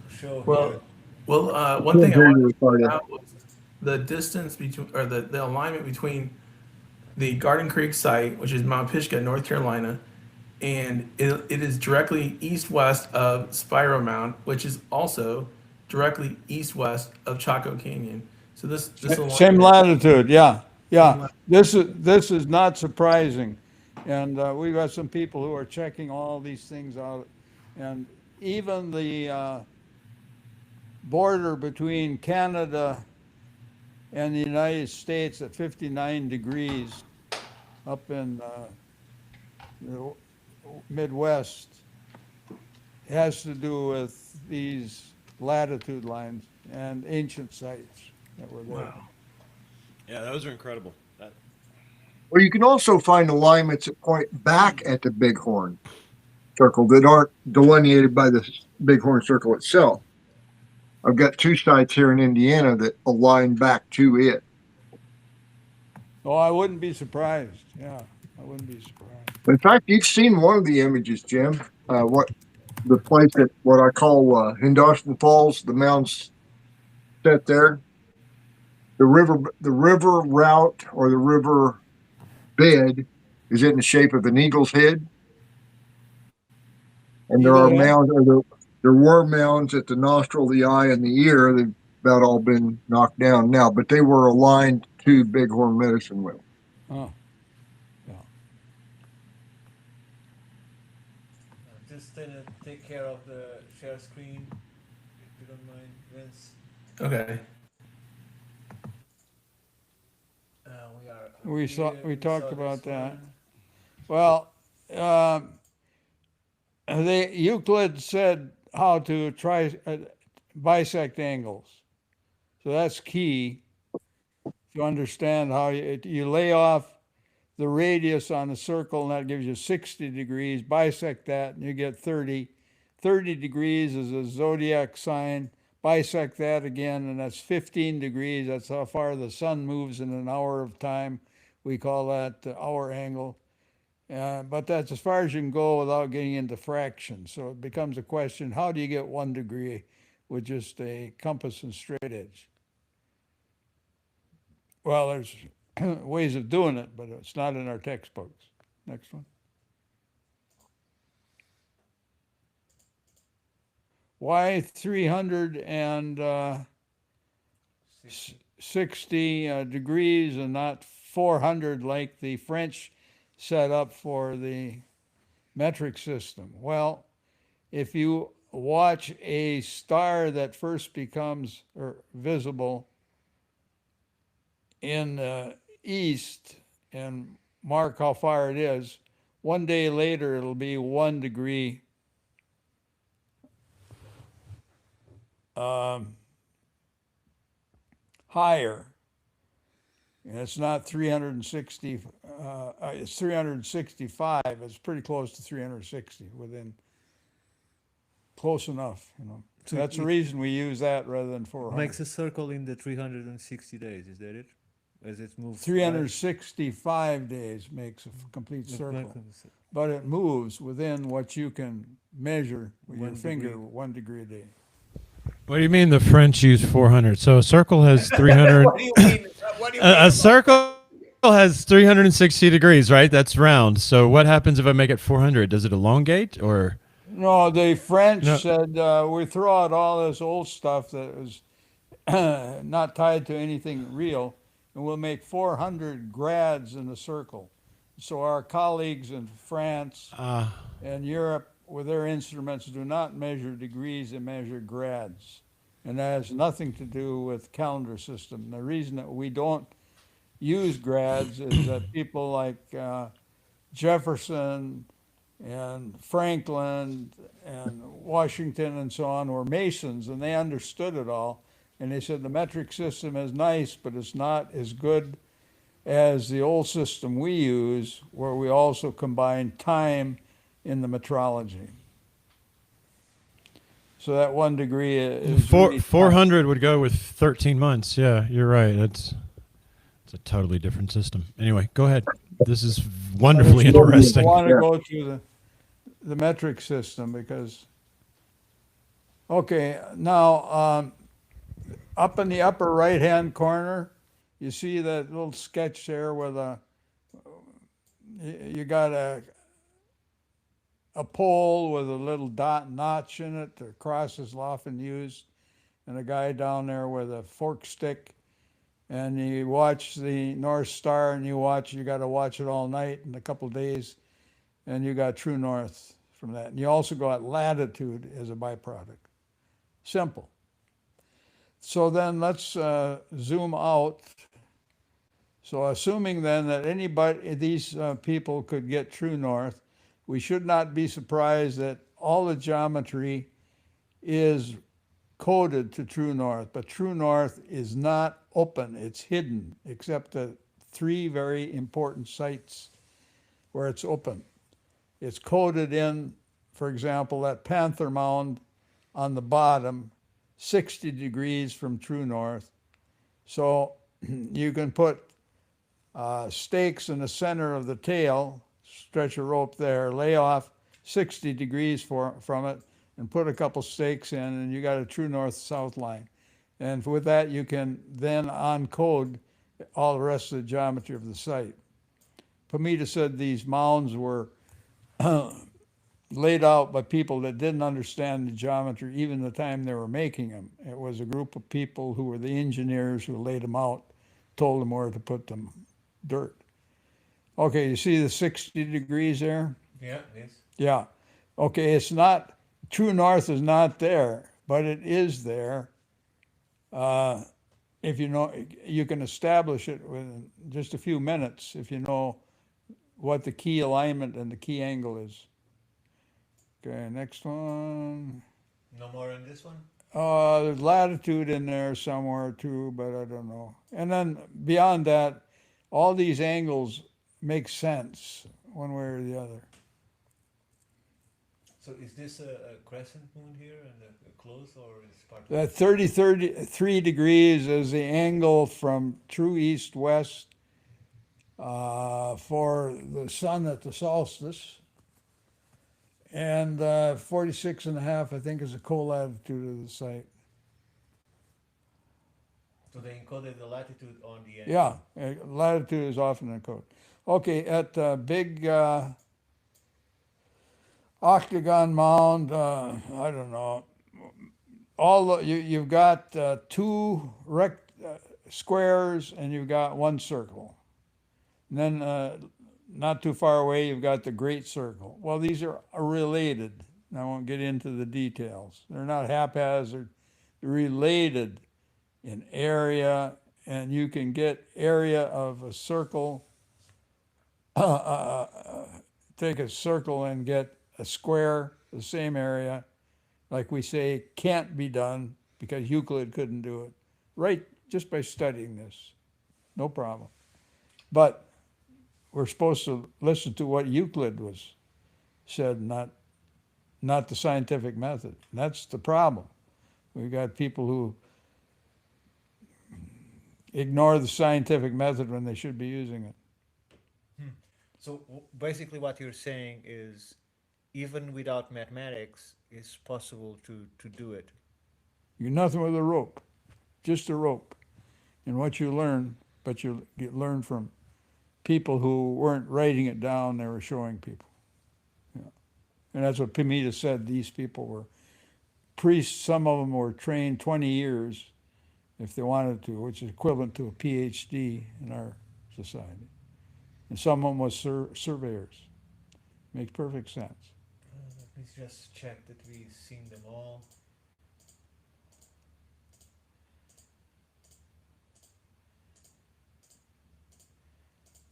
show here. One thing I Very wanted to point retarded. out was the distance between, or the alignment between the Garden Creek site, which is Mount Pisgah, North Carolina, and it is directly east-west of Spiro Mound, which is also directly east-west of Chaco Canyon. So this Same alignment, latitude, yeah, yeah. lat- This is not surprising. And we've got some people who are checking all these things out. And even the border between Canada and the United States at 59 degrees up in the Midwest has to do with these latitude lines and ancient sites that were there. wow. Yeah, those are incredible. Well, you can also find alignments that point back at the Bighorn Circle that aren't delineated by the Bighorn Circle itself. I've got 2 sites here in Indiana that align back to it. Oh, I wouldn't be surprised. Yeah, I wouldn't be surprised. In fact, you've seen one of the images, Jim. What the place that what I call Henderson Falls, the mounds set there. The river route or the river bed is in the shape of an eagle's head, and there are Eagle head? mounds. Or there were mounds at the nostril, the eye, and the ear. They've about all been knocked down now, but they were aligned to Bighorn Medicine Wheel. Oh, yeah. Just take care of the share screen, if you don't mind, Vince. Okay. We are. We talked about this that. one. Well, Euclid said how to try bisect angles. So that's key to understand how you lay off the radius on a circle, and that gives you 60 degrees. Bisect that, and you get 30. 30 degrees is a zodiac sign. Bisect that again, and that's 15 degrees. That's how far the sun moves in an hour of time. We call that the hour angle. But that's as far as you can go without getting into fractions. So it becomes a question, how do you get 1 degree with just a compass and straight edge? Well, there's ways of doing it, but it's not in our textbooks. Next one. Why 360 degrees and not 400 like the French set up for the metric system? Well, if you watch a star that first becomes visible in the east and mark how far it is. One day later, it'll be 1 degree higher. And it's not 360, it's 365. It's pretty close to 360, within close enough, you know. So So that's the it reason we use that rather than 400. makes a circle in the 360 days, is that it? As it moves. 365 days makes a complete circle, but it moves within what you can measure with your 1 finger, degree. 1 degree a day. What do you mean the French use 400? So a circle has 300. What do you mean? What do you mean? A circle has 360 degrees, right? That's round. So what happens if I make it 400? Does it elongate or? No, the French No. said we throw out all this old stuff that was not tied to anything real, and we'll make 400 grads in the circle. So our colleagues in France and Europe, with their instruments, do not measure degrees; they measure grads, and that has nothing to do with calendar system. The reason that we don't use grads is that people like Jefferson and Franklin and Washington and so on were Masons, and they understood it all. And they said the metric system is nice, but it's not as good as the old system we use, where we also combine time in the metrology. So that 1 degree is really 400 would go with 13 months. Yeah, you're right. It's a totally different system. Anyway, go ahead. This is wonderfully I interesting. want to Yeah. go to the metric system because, okay, now up in the upper right-hand corner, you see that little sketch there where you got a pole with a little notch in it. The cross is often used, and a guy down there with a fork stick. And you watch the North Star, and you got to watch it all night in a couple days, and you got true north from that. And you also got latitude as a byproduct. Simple. So then let's zoom out. So assuming then that these people could get true north, we should not be surprised that all the geometry is coded to true north, but true north is not open, it's hidden, except at 3 very important sites where it's open. It's coded in, for example, that Panther Mound on the bottom, 60 degrees from true north. So you can put stakes in the center of the tail, stretch a rope there, lay off 60 degrees from it, and put a couple stakes in, and you got a true north-south line. And with that, you can then encode all the rest of the geometry of the site. Pamita said these mounds were laid out by people that didn't understand the geometry even the time they were making them. It was a group of people who were the engineers who laid them out, told them where to put them dirt. Okay, you see the 60 degrees there? Yeah, yes. Yeah. Okay, it's not, true north is not there, but it is there. If you know, you can establish it within just a few minutes if you know what the key alignment and the key angle is. Okay, next one. No more on this one? There's latitude in there somewhere too, but I don't know. And then beyond that, all these angles make sense one way or the other. So is this a crescent moon here and a close, or is part of That 33 degrees is the angle from true east-west for the sun at the solstice. And 46 and a half, I think, is the co-latitude of the site. So they encoded the latitude on the end? Yeah, latitude is often encoded. Okay, at the big octagon mound, I don't know. You've got 2 squares and you've got 1 circle. And then not too far away, you've got the Great Circle. Well, these are related. and I won't get into the details. They're not haphazard, related in area, and you can get area of a circle, take a circle and get a square, the same area, like we say, can't be done because Euclid couldn't do it, right, just by studying this, no problem. But we're supposed to listen to what Euclid was said, not the scientific method. That's the problem. We've got people who ignore the scientific method when they should be using it. So basically, what you're saying is, even without mathematics, it's possible to do it. You're nothing with a rope, just a rope. And what you learn, but you learn from people who weren't writing it down, they were showing people. Yeah. And that's what Pimita said, these people were priests, some of them were trained 20 years if they wanted to, which is equivalent to a PhD in our society. And some of them was surveyors. Makes perfect sense. Let me just check that we've seen them all.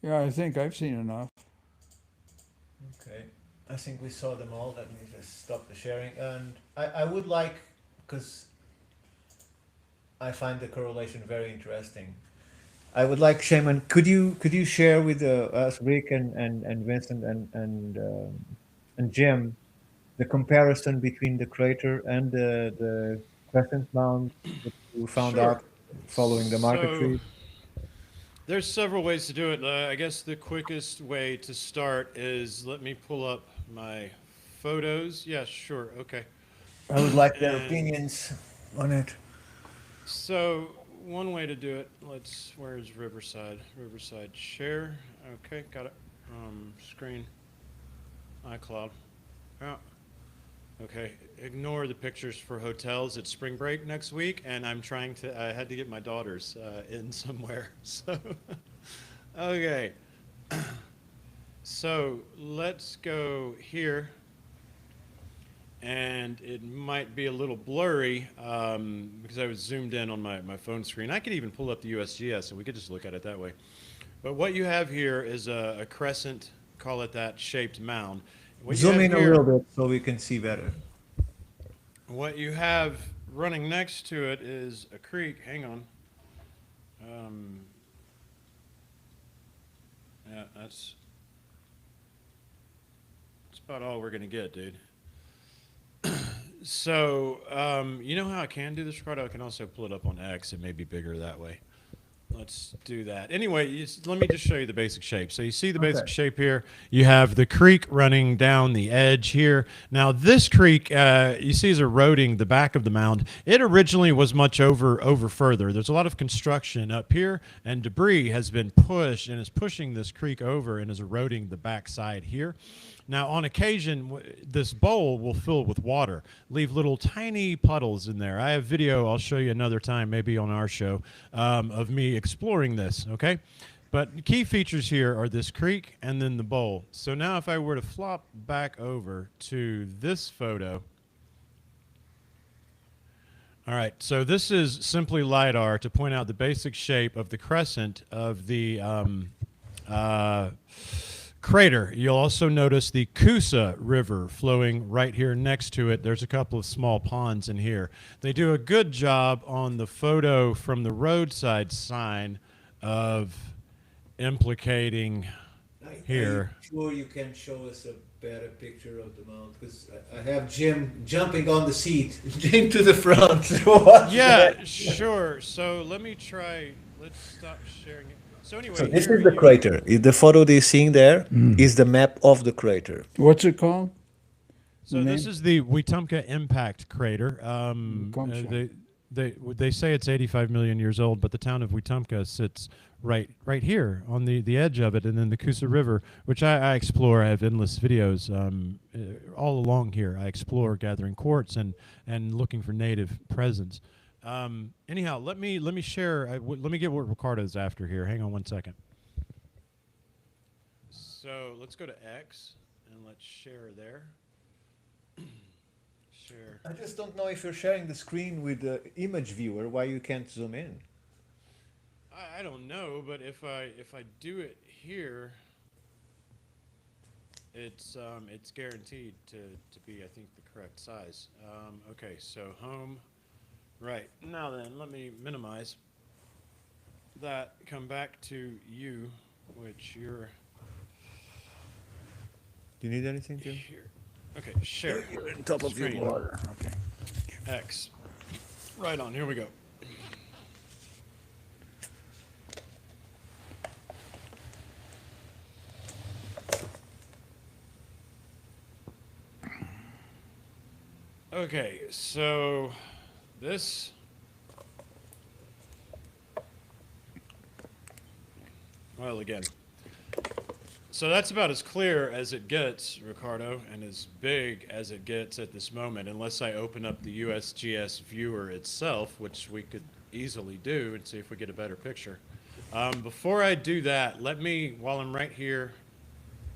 Yeah, I think I've seen enough. Okay, I think we saw them all. Let me just stop the sharing. And I would like, because I find the correlation very interesting. I would like, Shaman, could you share with us, Rick and Vincent and Jim, the comparison between the crater and the crescent mound that you found Sure. out following the market So, tree? there's several ways to do it. I guess the quickest way to start is let me pull up my photos. Yeah, sure. Okay. I would like their And opinions on it. so one way to do it, where's Riverside? Riverside share. Okay, got it. Screen, iCloud. Yeah. Okay, ignore the pictures for hotels. It's spring break next week, and I had to get my daughters in somewhere. So, okay. So let's go here. And it might be a little blurry because I was zoomed in on my phone screen. I could even pull up the USGS and we could just look at it that way. But what you have here is a crescent, call it that, shaped mound. What you Zoom have in a here, little bit so we can see better. what you have running next to it is a creek. Hang on. Yeah, that's about all we're gonna get, dude. So, you know how I can do this, Ricardo? I can also pull it up on X. It may be bigger that way. Let's do that. Anyway, let me just show you the basic shape. So you see the basic Okay. shape here. You have the creek running down the edge here. Now this creek, you see, is eroding the back of the mound. It originally was much over further. There's a lot of construction up here, and debris has been pushed and is pushing this creek over and is eroding the backside here. Now, on occasion, this bowl will fill with water, leave little tiny puddles in there. I have video I'll show you another time, maybe on our show, of me exploring this, okay? But key features here are this creek and then the bowl. So now if I were to flop back over to this photo, all right, so this is simply LiDAR to point out the basic shape of the crescent of the crater. You'll also notice the Coosa River flowing right here next to it. There's a couple of small ponds in here. They do a good job on the photo from the roadside sign of implicating here. Are you sure you can show us a better picture of the mount? Because I have Jim jumping on the seat into the front. Yeah, sure. So let me try. Let's stop sharing it. So anyway, So this here is the you- crater. The photo they're seeing there is the map of the crater. What's it called? So The this name? is the Wetumpka impact crater. Wetumpka. They say it's 85 million years old, but the town of Wetumpka sits right here on the edge of it, and then the Coosa River, which I explore. I have endless videos all along here. I explore gathering quartz and looking for native presence. Anyhow, let me share. Let me get what Ricardo's after here. Hang on one second. So let's go to X and let's share there. Share. I just don't know if you're sharing the screen with the image viewer, why you can't zoom in. I don't know, but if I do it here, it's guaranteed to be, I think, the correct size. Okay, so home. Right. Now then, let me minimize that. Come back to you, which you're Do you need anything, Jim? here. Okay, share. On top of your Screen. water. Okay. X. Right on. Here we go. Okay, so this well again. So that's about as clear as it gets, Ricardo, and as big as it gets at this moment, unless I open up the USGS viewer itself, which we could easily do and see if we get a better picture. Before I do that, let me, while I'm right here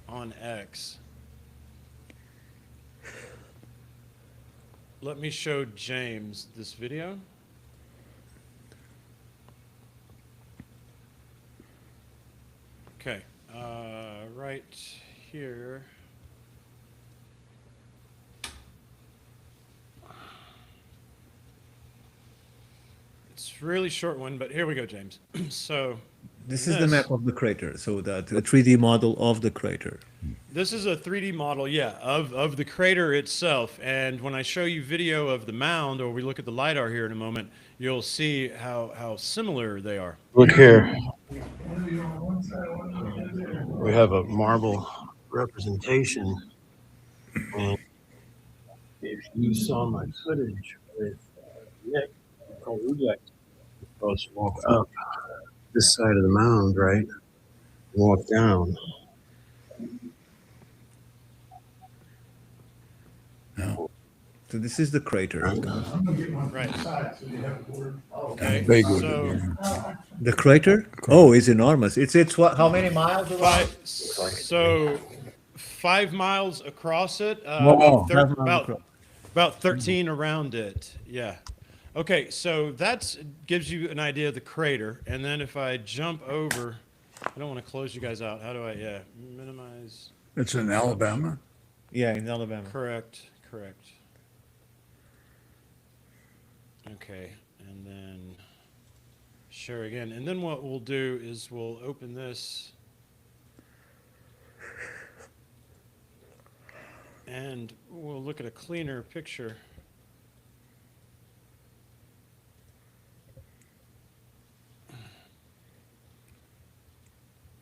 on X, let me show James this video. Okay, right here. It's a really short one, but here we go, James. So This is the map of the crater, so that a 3D model of the crater. this is a 3D model, yeah, of the crater itself. And when I show you video of the mound, or we look at the LiDAR here in a moment, you'll see how similar they are. Look here. We have a marble representation. And if you saw my footage with Nick, we'd like to walk up this side of the mound, right? Walk down. So this is the crater. Right. Okay. Very good. So, The crater? Oh, it's enormous. It's what? How many miles around? so 5 miles across it. Wow. About 13 around it. Yeah. Okay, so that gives you an idea of the crater. And then if I jump over, I don't want to close you guys out. How do I, minimize? It's in Alabama. Yeah, in Alabama. Correct. Okay, and then share again. And then what we'll do is we'll open this. And we'll look at a cleaner picture.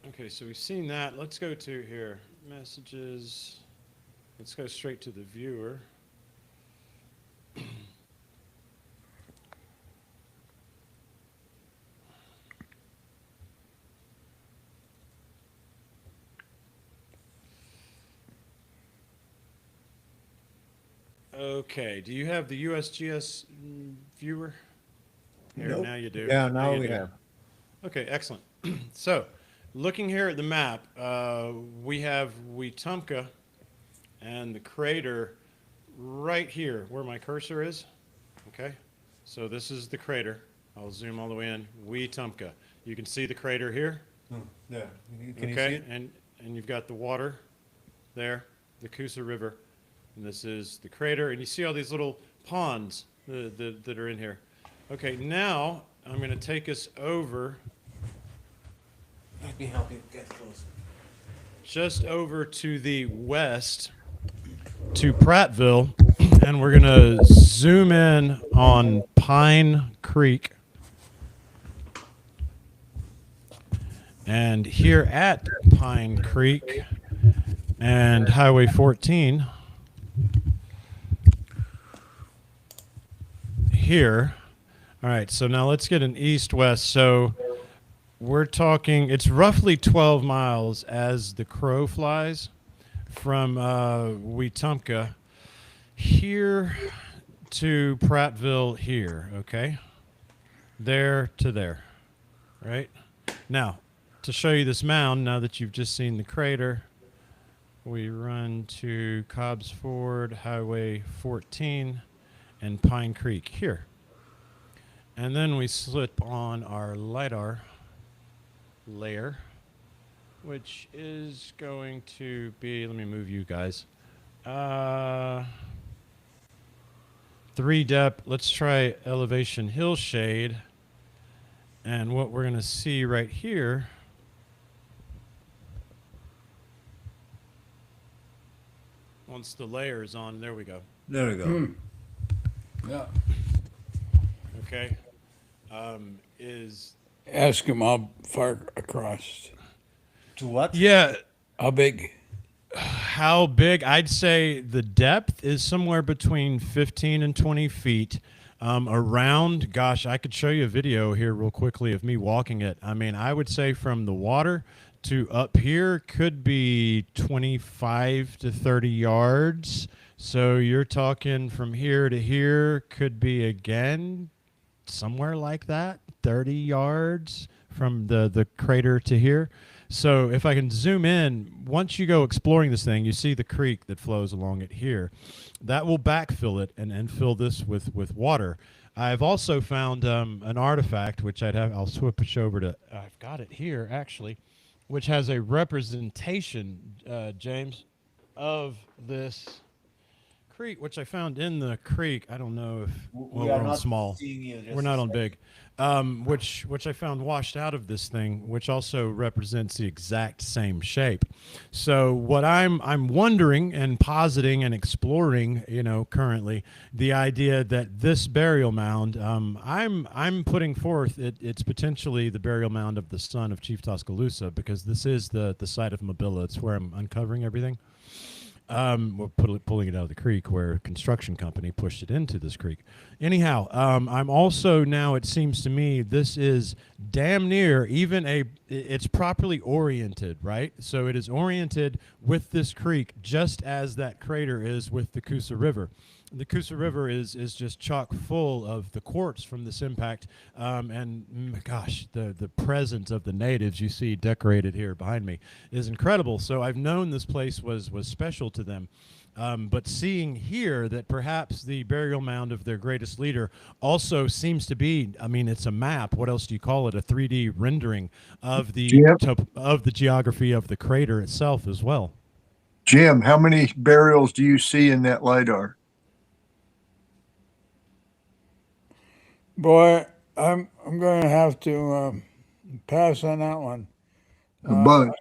Okay, so we've seen that. Let's go to here, messages. Let's go straight to the viewer. Okay, do you have the USGS viewer? Here, Nope. now you do. Yeah, now you we do. have. Okay, excellent. So, looking here at the map, we have Wetumpka and the crater right here where my cursor is. Okay, so this is the crater. I'll zoom all the way in. Wetumpka. You can see the crater here. Yeah. Can you see Okay, it? and you've got the water there, the Coosa River, and this is the crater, and you see all these little ponds that are in here. Okay, now I'm going to take us over, Let me help you get closer. just over to the west, to Prattville, and we're going to zoom in on Pine Creek. And here at Pine Creek and Highway 14, here. All right, so now let's get an east-west. So we're talking, it's roughly 12 miles as the crow flies from Wetumpka here to Prattville here, okay? There to there, right? Now, to show you this mound, now that you've just seen the crater, we run to Cobb's Ford, Highway 14, and Pine Creek here. And then we slip on our LiDAR layer, which is going to be, let me move you guys. 3 depth. Let's try elevation hillshade. And what we're going to see right here once the layer is on, there we go. There we go. Yeah. Okay. Is Ask him how far across. To what? yeah, How big? how big? I'd say the depth is somewhere between 15 and 20 feet. Around, gosh, I could show you a video here real quickly of me walking it. I mean, I would say from the water to up here could be 25 to 30 yards. So you're talking from here to here could be again somewhere like that, 30 yards from the crater to here. So if I can zoom in, once you go exploring this thing, you see the creek that flows along it here. That will backfill it and fill this with water. I've also found an artifact, which I'll switch over to, I've got it here actually, which has a representation, James, of this creek, which I found in the creek. I don't know if we're on small. We're not on big. Which I found washed out of this thing, which also represents the exact same shape. So what I'm wondering and positing and exploring, currently, the idea that this burial mound, I'm putting forth it's potentially the burial mound of the son of Chief Tuscaloosa, because this is the site of Mobilla. It's where I'm uncovering everything. We're pulling it out of the creek where a construction company pushed it into this creek. Anyhow, I'm also now, it seems to me, this is damn near it's properly oriented, right? So it is oriented with this creek just as that crater is with the Coosa River. The Coosa River is just chock full of the quartz from this impact, gosh, the presence of the natives you see decorated here behind me is incredible. So I've known this place was special to them, but seeing here that perhaps the burial mound of their greatest leader also seems to be, I mean, it's a map. What else do you call it? A 3D rendering of the of the geography of the crater itself as well. Jim, how many burials do you see in that LiDAR? Boy, I'm going to have to pass on that one. A bunch.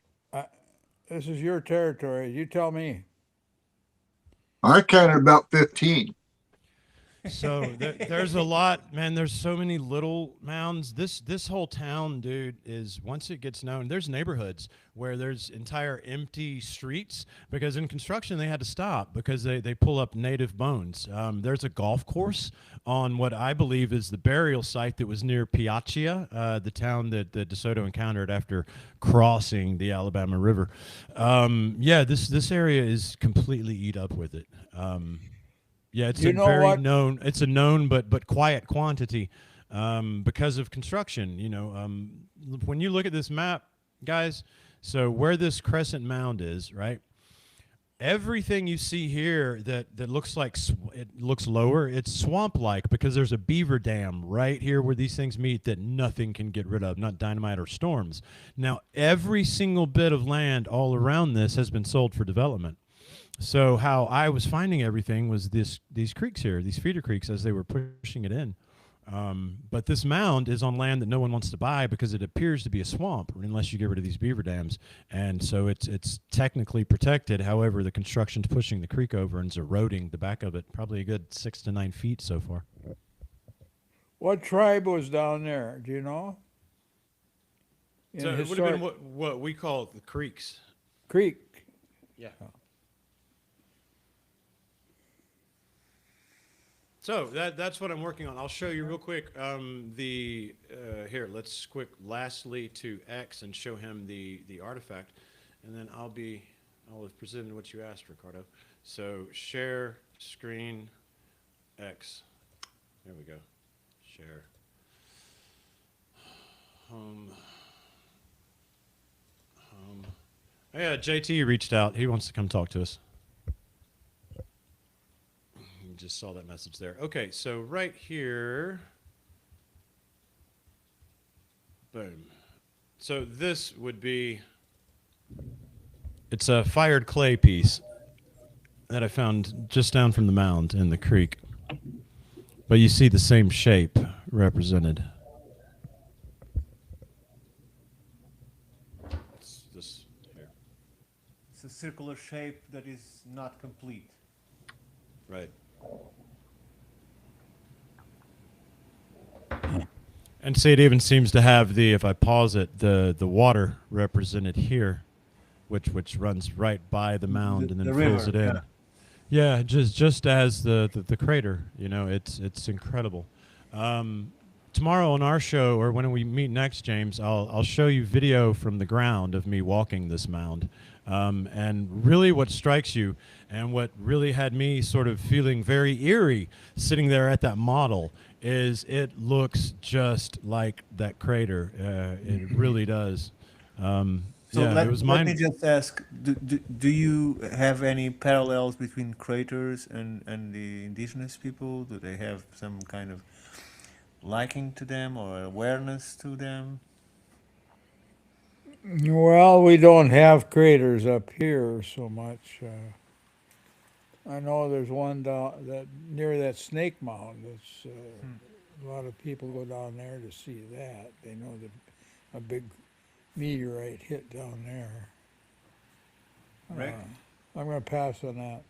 This is your territory. You tell me. I counted about 15. So there's a lot, man. There's so many little mounds. This whole town, dude, is, once it gets known, there's neighborhoods where there's entire empty streets because in construction they had to stop because they pull up native bones. There's a golf course on what I believe is the burial site that was near Piachia, the town that DeSoto encountered after crossing the Alabama River. This area is completely eat up with it. Yeah, it's known. It's a known but quiet quantity because of construction. When you look at this map, guys, so where this crescent mound is, right? Everything you see here that looks like it looks lower, it's swamp-like because there's a beaver dam right here where these things meet that nothing can get rid of, not dynamite or storms. Now, every single bit of land all around this has been sold for development. So how I was finding everything was these creeks here, these feeder creeks, as they were pushing it in. But this mound is on land that no one wants to buy because it appears to be a swamp unless you get rid of these beaver dams. And so it's technically protected. However, the construction's pushing the creek over and is eroding the back of it, probably a good 6 to 9 feet so far. What tribe was down there? Do you know? So it would have been what we call the creeks. Creek. Yeah. So that's what I'm working on. I'll show you real quick here. Let's lastly to X and show him the artifact, and then I'll have presented what you asked, Ricardo. So share screen X. There we go. Share. Home. Yeah, JT reached out. He wants to come talk to us. Just saw that message there. Okay, so right here. Boom. So this would be. It's a fired clay piece that I found just down from the mound in the creek. But you see the same shape represented. It's this here. It's a circular shape that is not complete. Right. And see, it even seems to have the, if I pause it, the water represented here, which runs right by the mound and then the fills river, it in. yeah. Yeah, just as the crater, you know, it's incredible. Tomorrow on our show, or when we meet next, James, I'll show you video from the ground of me walking this mound. And really what strikes you and what really had me sort of feeling very eerie sitting there at that model is it looks just like that crater. It really does. So Yeah, it was let mine. me just ask, do you have any parallels between craters and the indigenous people? Do they have some kind of liking to them or awareness to them? Well, we don't have craters up here so much. I know there's one down that near that Snake Mound. It's a lot of people go down there to see that. They know that a big meteorite hit down there. Rick? I'm going to pass on that.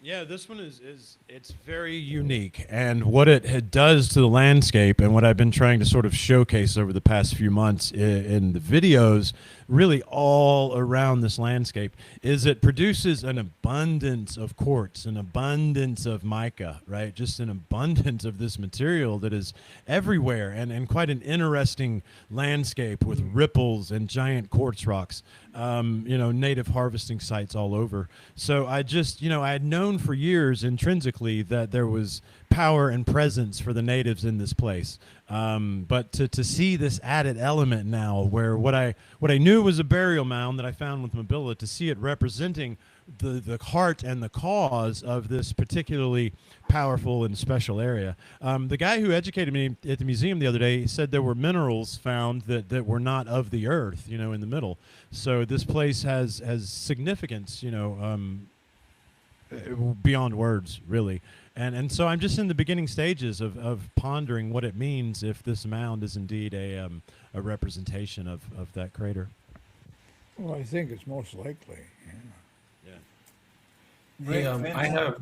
Yeah, this one is it's very unique, and what does to the landscape, and what I've been trying to sort of showcase over the past few months in the videos, really all around this landscape, is it produces an abundance of quartz, an abundance of mica, right? Just an abundance of this material that is everywhere, and quite an interesting landscape with ripples and giant quartz rocks. You know, native harvesting sites all over. So I just, you know, I had known for years intrinsically that there was power and presence for the natives in this place. But to see this added element now, where what I knew was a burial mound that I found with Mabilla, to see it representing the heart and the cause of this particularly powerful and special area. The guy who educated me at the museum the other day said there were minerals found that were not of the earth, you know, in the middle. So this place has significance, you know, beyond words, really. And so I'm just in the beginning stages of pondering what it means if this mound is indeed a representation of that crater. Well, I think it's most likely. Yeah. Hey, I have,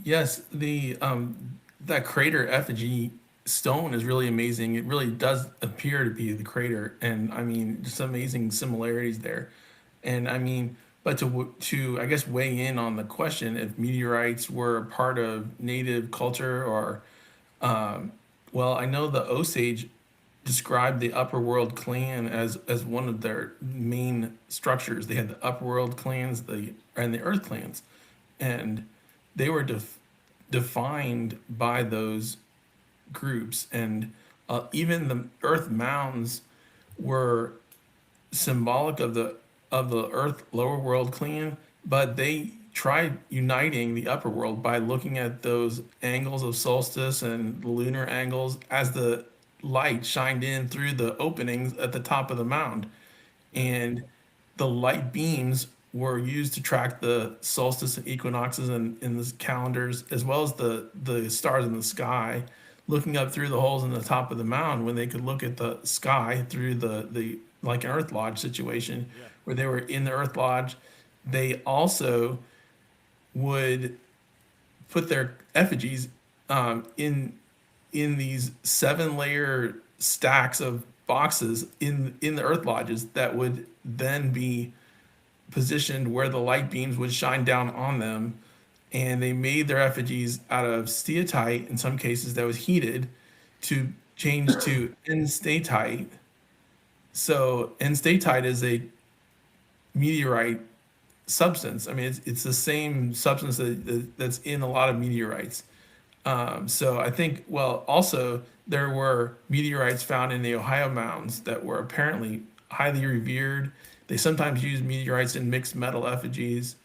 yes, that crater effigy stone is really amazing. It really does appear to be the crater, and I mean, just amazing similarities there. And I mean, but to I guess weigh in on the question if meteorites were a part of native culture or, well, I know the Osage described the Upper World clan as one of their main structures. They had the Upper World clans, and the Earth clans, and they were defined by those groups. And even the Earth mounds were symbolic of the Earth lower world clan, but they tried uniting the upper world by looking at those angles of solstice and the lunar angles as the light shined in through the openings at the top of the mound. And the light beams were used to track the solstice and equinoxes in the calendars, as well as the stars in the sky, looking up through the holes in the top of the mound when they could look at the sky through the like an Earth Lodge situation, where they were in the Earth Lodge. They also would put their effigies in these 7-layer stacks of boxes in the Earth Lodges that would then be positioned where the light beams would shine down on them. And they made their effigies out of steatite, in some cases that was heated, to change to enstatite. So enstatite is a meteorite substance. I mean, it's the same substance that's in a lot of meteorites. So I think, well, also there were meteorites found in the Ohio mounds that were apparently highly revered, They sometimes use meteorites in mixed metal effigies,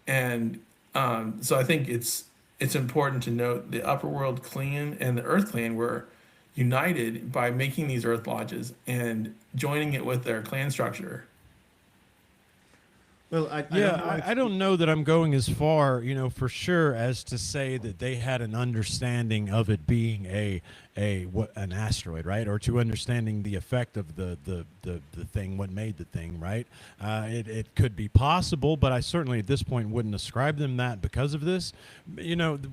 and so I think it's important to note the Upper World clan and the Earth clan were united by making these Earth lodges and joining it with their clan structure. Well, I Yeah, don't know if I don't know that I'm going as far, for sure, as to say that they had an understanding of it being an asteroid, right, or to understanding the effect of the thing, what made the thing, right. It could be possible, but I certainly at this point wouldn't ascribe them that because of this.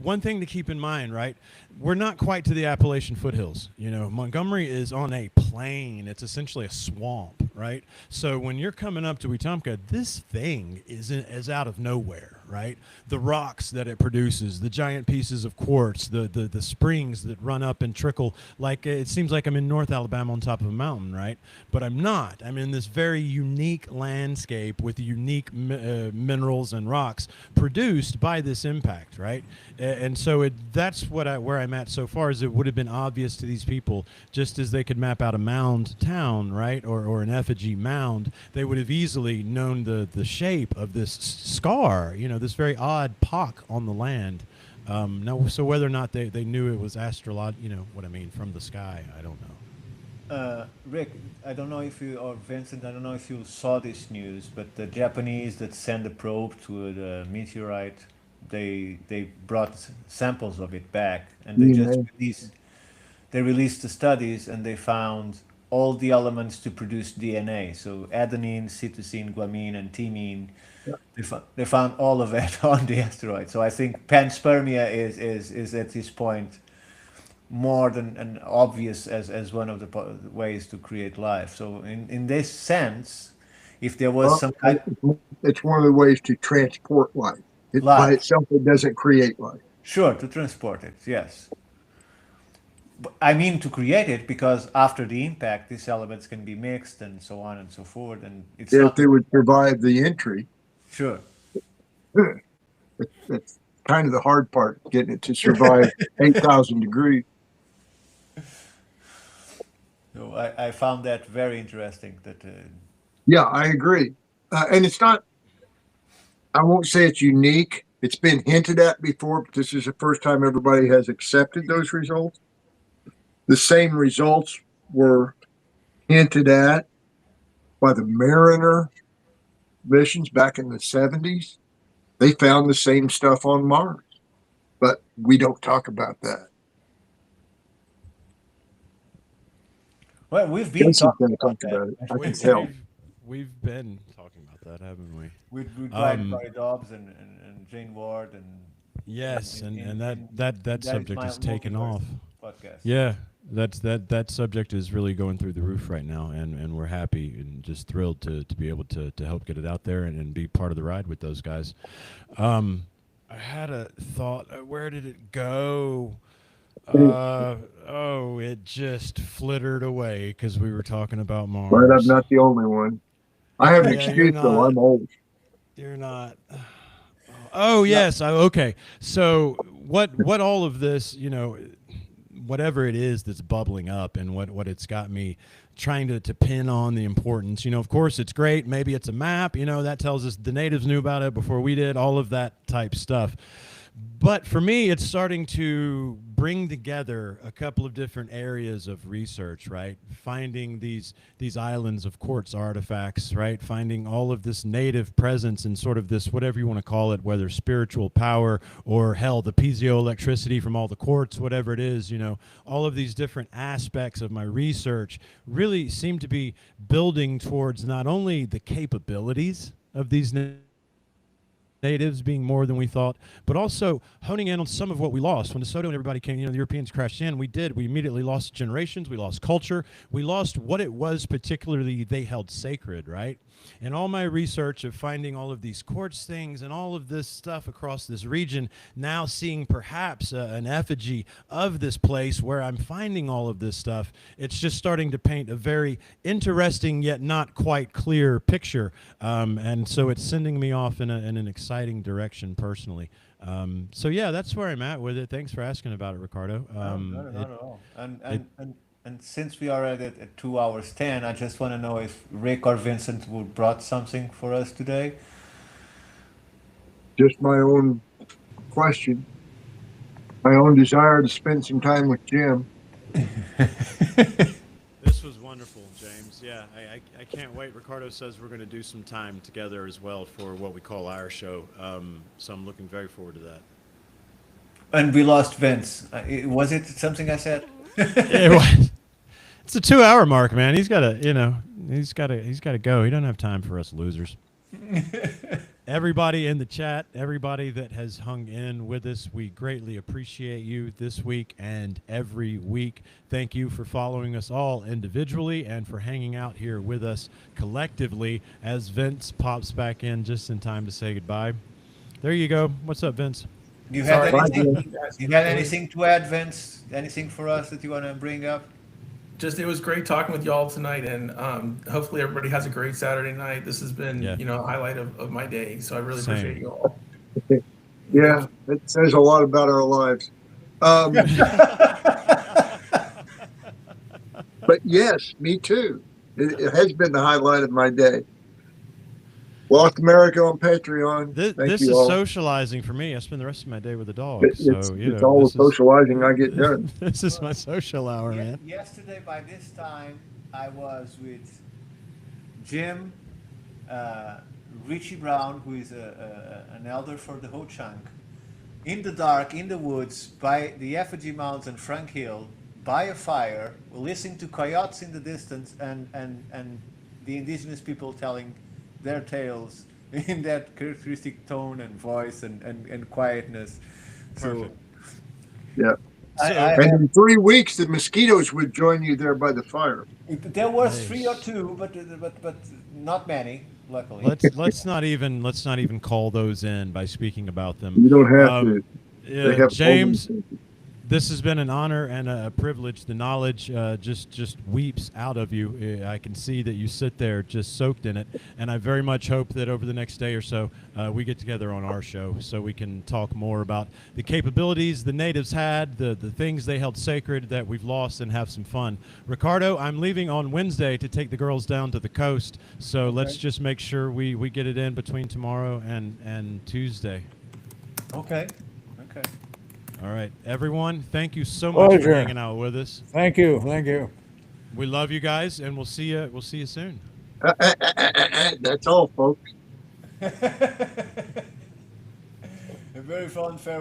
One thing to keep in mind, right, we're not quite to the Appalachian foothills. Montgomery is on a plain. It's essentially a swamp, right. So when you're coming up to Wetumpka, this thing is out of nowhere, right? The rocks that it produces, the giant pieces of quartz, the springs that run up and trickle, like it seems like I'm in North Alabama on top of a mountain, right? But I'm not. I'm in this very unique landscape with unique minerals and rocks produced by this impact, right? And so that's where I'm at so far. Is it would have been obvious to these people, just as they could map out a mound town, right, or an effigy mound, they would have easily known the shape of this scar, this very odd pock on the land. Now, so whether or not they knew it was what I mean, from the sky, I don't know. Rick, I don't know if you, or Vincent, I don't know if you saw this news, but the Japanese that sent a probe to the meteorite, they brought samples of it back, and they released the studies, and they found all the elements to produce DNA. So adenine, cytosine, guanine, and thymine. They found all of it on the asteroid. So I think panspermia is at this point more than an obvious as one of the ways to create life. So in this sense, if there was Well, some kind it's one of the ways to transport life. of By life, itself, it doesn't create life. sure, to transport it, yes. But I mean to create it because after the impact, these elements can be mixed and so on and so forth, and it's If not they would survive the entry, sure. that's kind of the hard part, getting it to survive 8,000 degrees. So I found that very interesting. That Yeah, I agree. And it's not, I won't say it's unique. It's been hinted at before, but this is the first time everybody has accepted those results. The same results were hinted at by the Mariner missions back in the 70s. They found the same stuff on Mars, but we don't talk about that. well, we've been Jason's talking going to about talk about it. that. I We, can tell. we've been talking about that, haven't we? With Um, Barry Dobbs and Jane Ward and Yes, in- and in- that is subject my is taken off. podcast. Yeah, that subject is really going through the roof right now, and we're happy and just thrilled to be able to help get it out there and be part of the ride with those guys. I had a thought. Where did it go? It just flittered away because we were talking about Mars. But I'm not the only one. I have an Yeah, you're excuse though. not. I'm old. You're not. Oh yes. Okay. So what all of this, whatever it is that's bubbling up and what it's got me trying to pin on the importance, of course it's great. Maybe it's a map, that tells us the natives knew about it before we did, all of that type stuff. But for me, it's starting to bring together a couple of different areas of research, right? Finding these islands of quartz artifacts, right? Finding all of this native presence and sort of this, whatever you want to call it, whether spiritual power or hell, the piezoelectricity from all the quartz, whatever it is, all of these different aspects of my research really seem to be building towards not only the capabilities of these natives being more than we thought, but also honing in on some of what we lost. When DeSoto and everybody came, the Europeans crashed in, we immediately lost generations, we lost culture, we lost what it was particularly they held sacred, right? And all my research of finding all of these quartz things and all of this stuff across this region, now seeing perhaps an effigy of this place where I'm finding all of this stuff, it's just starting to paint a very interesting yet not quite clear picture. And so it's sending me off in an exciting direction personally. So yeah, that's where I'm at with it. Thanks for asking about it, Ricardo. Not at all. And And since we are at 2 hours 10, I just want to know if Rick or Vincent would brought something for us today. Just my own question, my own desire to spend some time with Jim. This was wonderful, James. Yeah, I can't wait. Ricardo says we're going to do some time together as well for what we call our show. So I'm looking very forward to that. And we lost Vince. Was it something I said? It was. It's a 2-hour mark, man. He's got to, he's got to go. He don't have time for us losers. Everybody in the chat, everybody that has hung in with us, we greatly appreciate you this week and every week. Thank you for following us all individually and for hanging out here with us collectively as Vince pops back in just in time to say goodbye. There you go. What's up, Vince? Do you have Sorry. anything? You have anything to add, Vince? Anything for us that you want to bring up? Just, it was great talking with y'all tonight, and hopefully everybody has a great Saturday night. This has been, Yeah. a highlight of my day, so I really Same. appreciate you all. Yeah, it says a lot about our lives. But yes, me too. It has been the highlight of my day. Lost America on Patreon. Thank This you is all. socializing for me. I spend the rest of my day with the dogs. It's all the socializing I get done. This is my social hour, man. Yesterday, by this time, I was with Jim, Richie Brown, who is an elder for the Ho Chunk, in the dark, in the woods, by the Effigy Mountain, Frank Hill, by a fire, listening to coyotes in the distance, and the indigenous people telling their tales in that characteristic tone and voice and quietness. So, Yeah. I And in 3 weeks, the mosquitoes would join you there by the fire. there was 3 or 2, but not many, luckily. Let's not even call those in by speaking about them. You don't have to. They have James, this has been an honor and a privilege. The knowledge just weeps out of you. I can see that you sit there just soaked in it, and I very much hope that over the next day or so we get together on our show so we can talk more about the capabilities the natives had, the things they held sacred that we've lost, and have some fun. Ricardo, I'm leaving on Wednesday to take the girls down to the coast, so let's just make sure we get it in between tomorrow and Tuesday. Okay. All right, everyone, thank you so much for Pleasure. hanging out with us. Thank you. We love you guys, and we'll see you soon. That's all, folks. A very fun farewell.